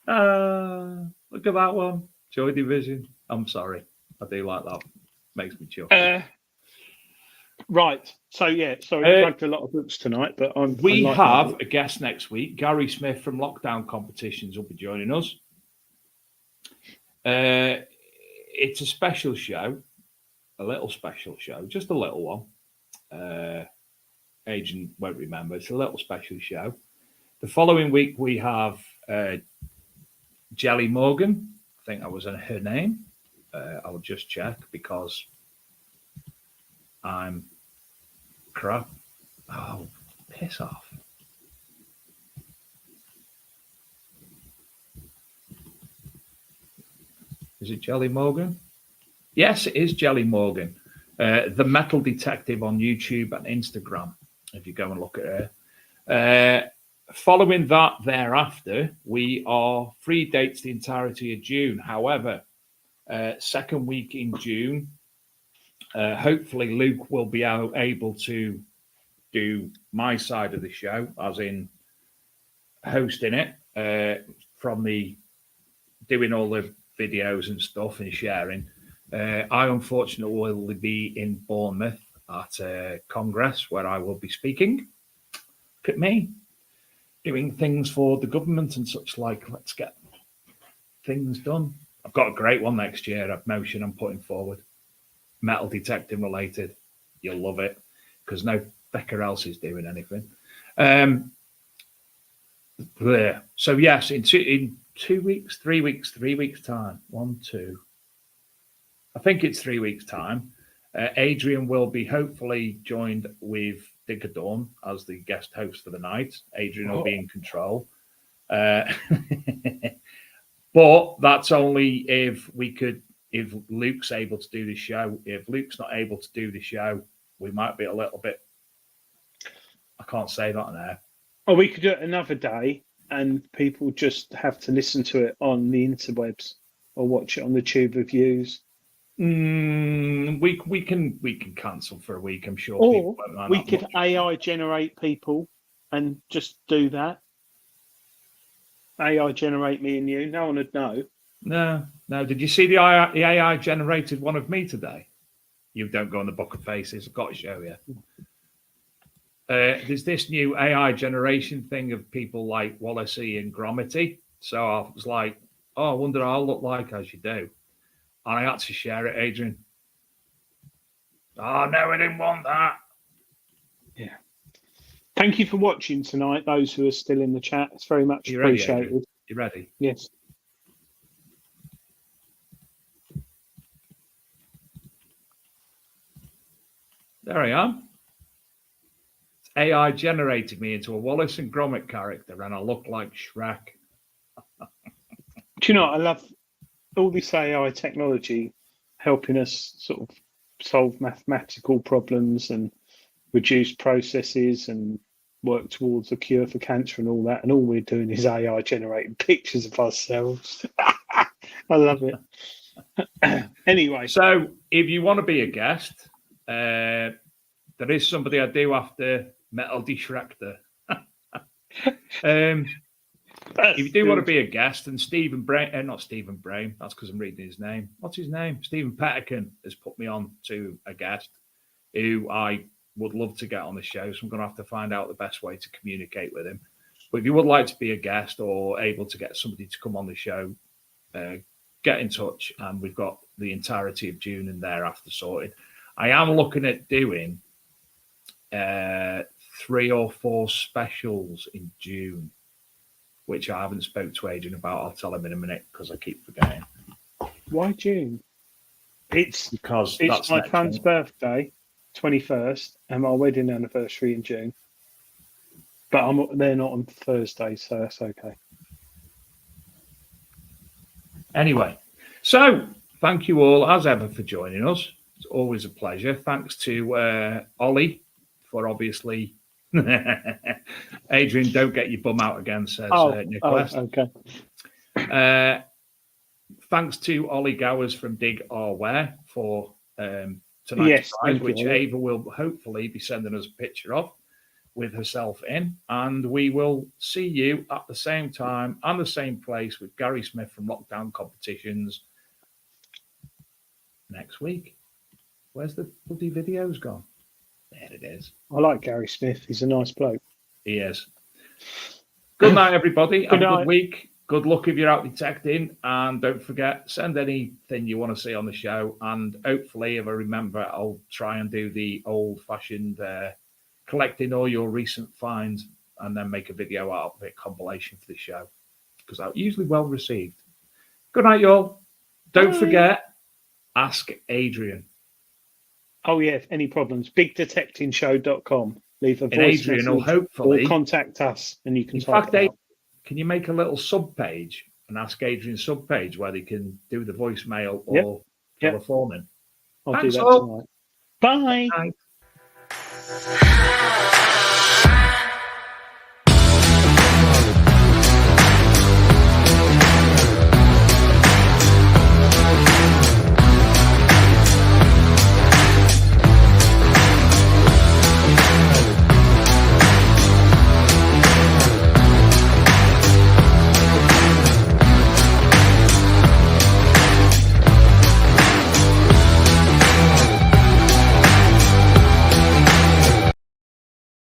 Speaker 3: Look at that one. Joy Division. I'm sorry. I do like that. Makes me chill.
Speaker 4: Right. So, sorry, I dragged a lot of books tonight, but
Speaker 3: we have a guest next week. Gary Smith from Lockdown Competitions will be joining us. It's a special show. A little special show, just a little one. Agent won't remember. It's a little special show. The following week we have Jelly Morgan. I think that was her name. I'll just check because I'm crap. Oh, piss off. Is it Jelly Morgan? Yes, it is Jelly Morgan, the metal detective on YouTube and Instagram, if you go and look at her. Following that, thereafter, we are free dates the entirety of June. However, second week in June, hopefully Luke will be able to do my side of the show, as in hosting it, from the doing all the videos and stuff and sharing. I unfortunately will be in Bournemouth at Congress where I will be speaking. Look at me doing things for the government and such like. Let's get things done. I've got a great one next year, a motion I'm putting forward. Metal detecting related. You'll love it because no else is doing anything. There. So yes, in 3 weeks time. 1, 2. I think it's 3 weeks time. Adrian will be hopefully joined with Digger Dawn as the guest host for the night. Adrian will be in control. But that's only if Luke's able to do the show. If Luke's not able to do the show, we might be a little bit. I can't say that on air.
Speaker 4: Oh, we could do it another day, and people just have to listen to it on the interwebs or watch it on the Tube Reviews.
Speaker 3: We can cancel for a week. I'm sure.
Speaker 4: Or we could AI generate people and just do that. AI generate me and you. No one would know.
Speaker 3: No. Did you see the AI generated one of me today? You don't go on the Book of Faces. I've got to show you. There's this new AI generation thing of people like Wallacey and Gromity. So I was like, oh, I wonder how I'll look like as you do. And I had to share it, Adrian. Oh, no, I didn't want that.
Speaker 4: Yeah. Thank you for watching tonight, those who are still in the chat. It's very much appreciated.
Speaker 3: Ready, you ready?
Speaker 4: Yes.
Speaker 3: There I am. AI generated me into a Wallace and Gromit character, and I look like Shrek.
Speaker 4: Do you know what? I love all this AI technology helping us sort of solve mathematical problems and reduce processes and work towards a cure for cancer and all that. And all we're doing is AI generating pictures of ourselves. I love it. Anyway.
Speaker 3: So if you want to be a guest, there is somebody I do have to metal de-Shrekter. If you do want to be a guest, and Stephen Brain, not Stephen Brain, that's because I'm reading his name. What's his name? Stephen Pettican has put me on to a guest who I would love to get on the show. So I'm going to have to find out the best way to communicate with him. But if you would like to be a guest or able to get somebody to come on the show, get in touch. And we've got the entirety of June and thereafter sorted. I am looking at doing 3 or 4 specials in June, which I haven't spoke to Adrian about. I'll tell him in a minute because I keep forgetting.
Speaker 4: Why June? It's
Speaker 3: because
Speaker 4: it's my son's birthday, 21st, and my wedding anniversary in June. But they're not on Thursday, so that's okay.
Speaker 3: Anyway, so thank you all as ever for joining us. It's always a pleasure. Thanks to Ollie for obviously. Adrian, don't get your bum out again, says Nicholas.
Speaker 4: Okay.
Speaker 3: Thanks to Ollie Gowers from Dig Our Wear for tonight's prize, which Ava will hopefully be sending us a picture of with herself in. And we will see you at the same time and the same place with Gary Smith from Lockdown Competitions next week. Where's the bloody videos gone? There it is.
Speaker 4: I like Gary Smith. He's a nice bloke.
Speaker 3: He is. Good night, everybody. Have a
Speaker 4: night.
Speaker 3: good week. Good luck if you're out detecting. And don't forget, send anything you want to see on the show. And hopefully, if I remember, I'll try and do the old-fashioned collecting all your recent finds and then make a video out of it, compilation for the show. Because that's usually well received. Good night, y'all. Don't forget, ask Adrian.
Speaker 4: Oh, yeah, any problems, bigdetectingshow.com. Leave a voice
Speaker 3: Adrian will hopefully
Speaker 4: or contact us and you can
Speaker 3: talk about it. Can you make a little sub-page, an Ask Adrian sub-page where they can do the voicemail or telephone in?
Speaker 4: I'll do that tonight. Bye.
Speaker 3: Bye.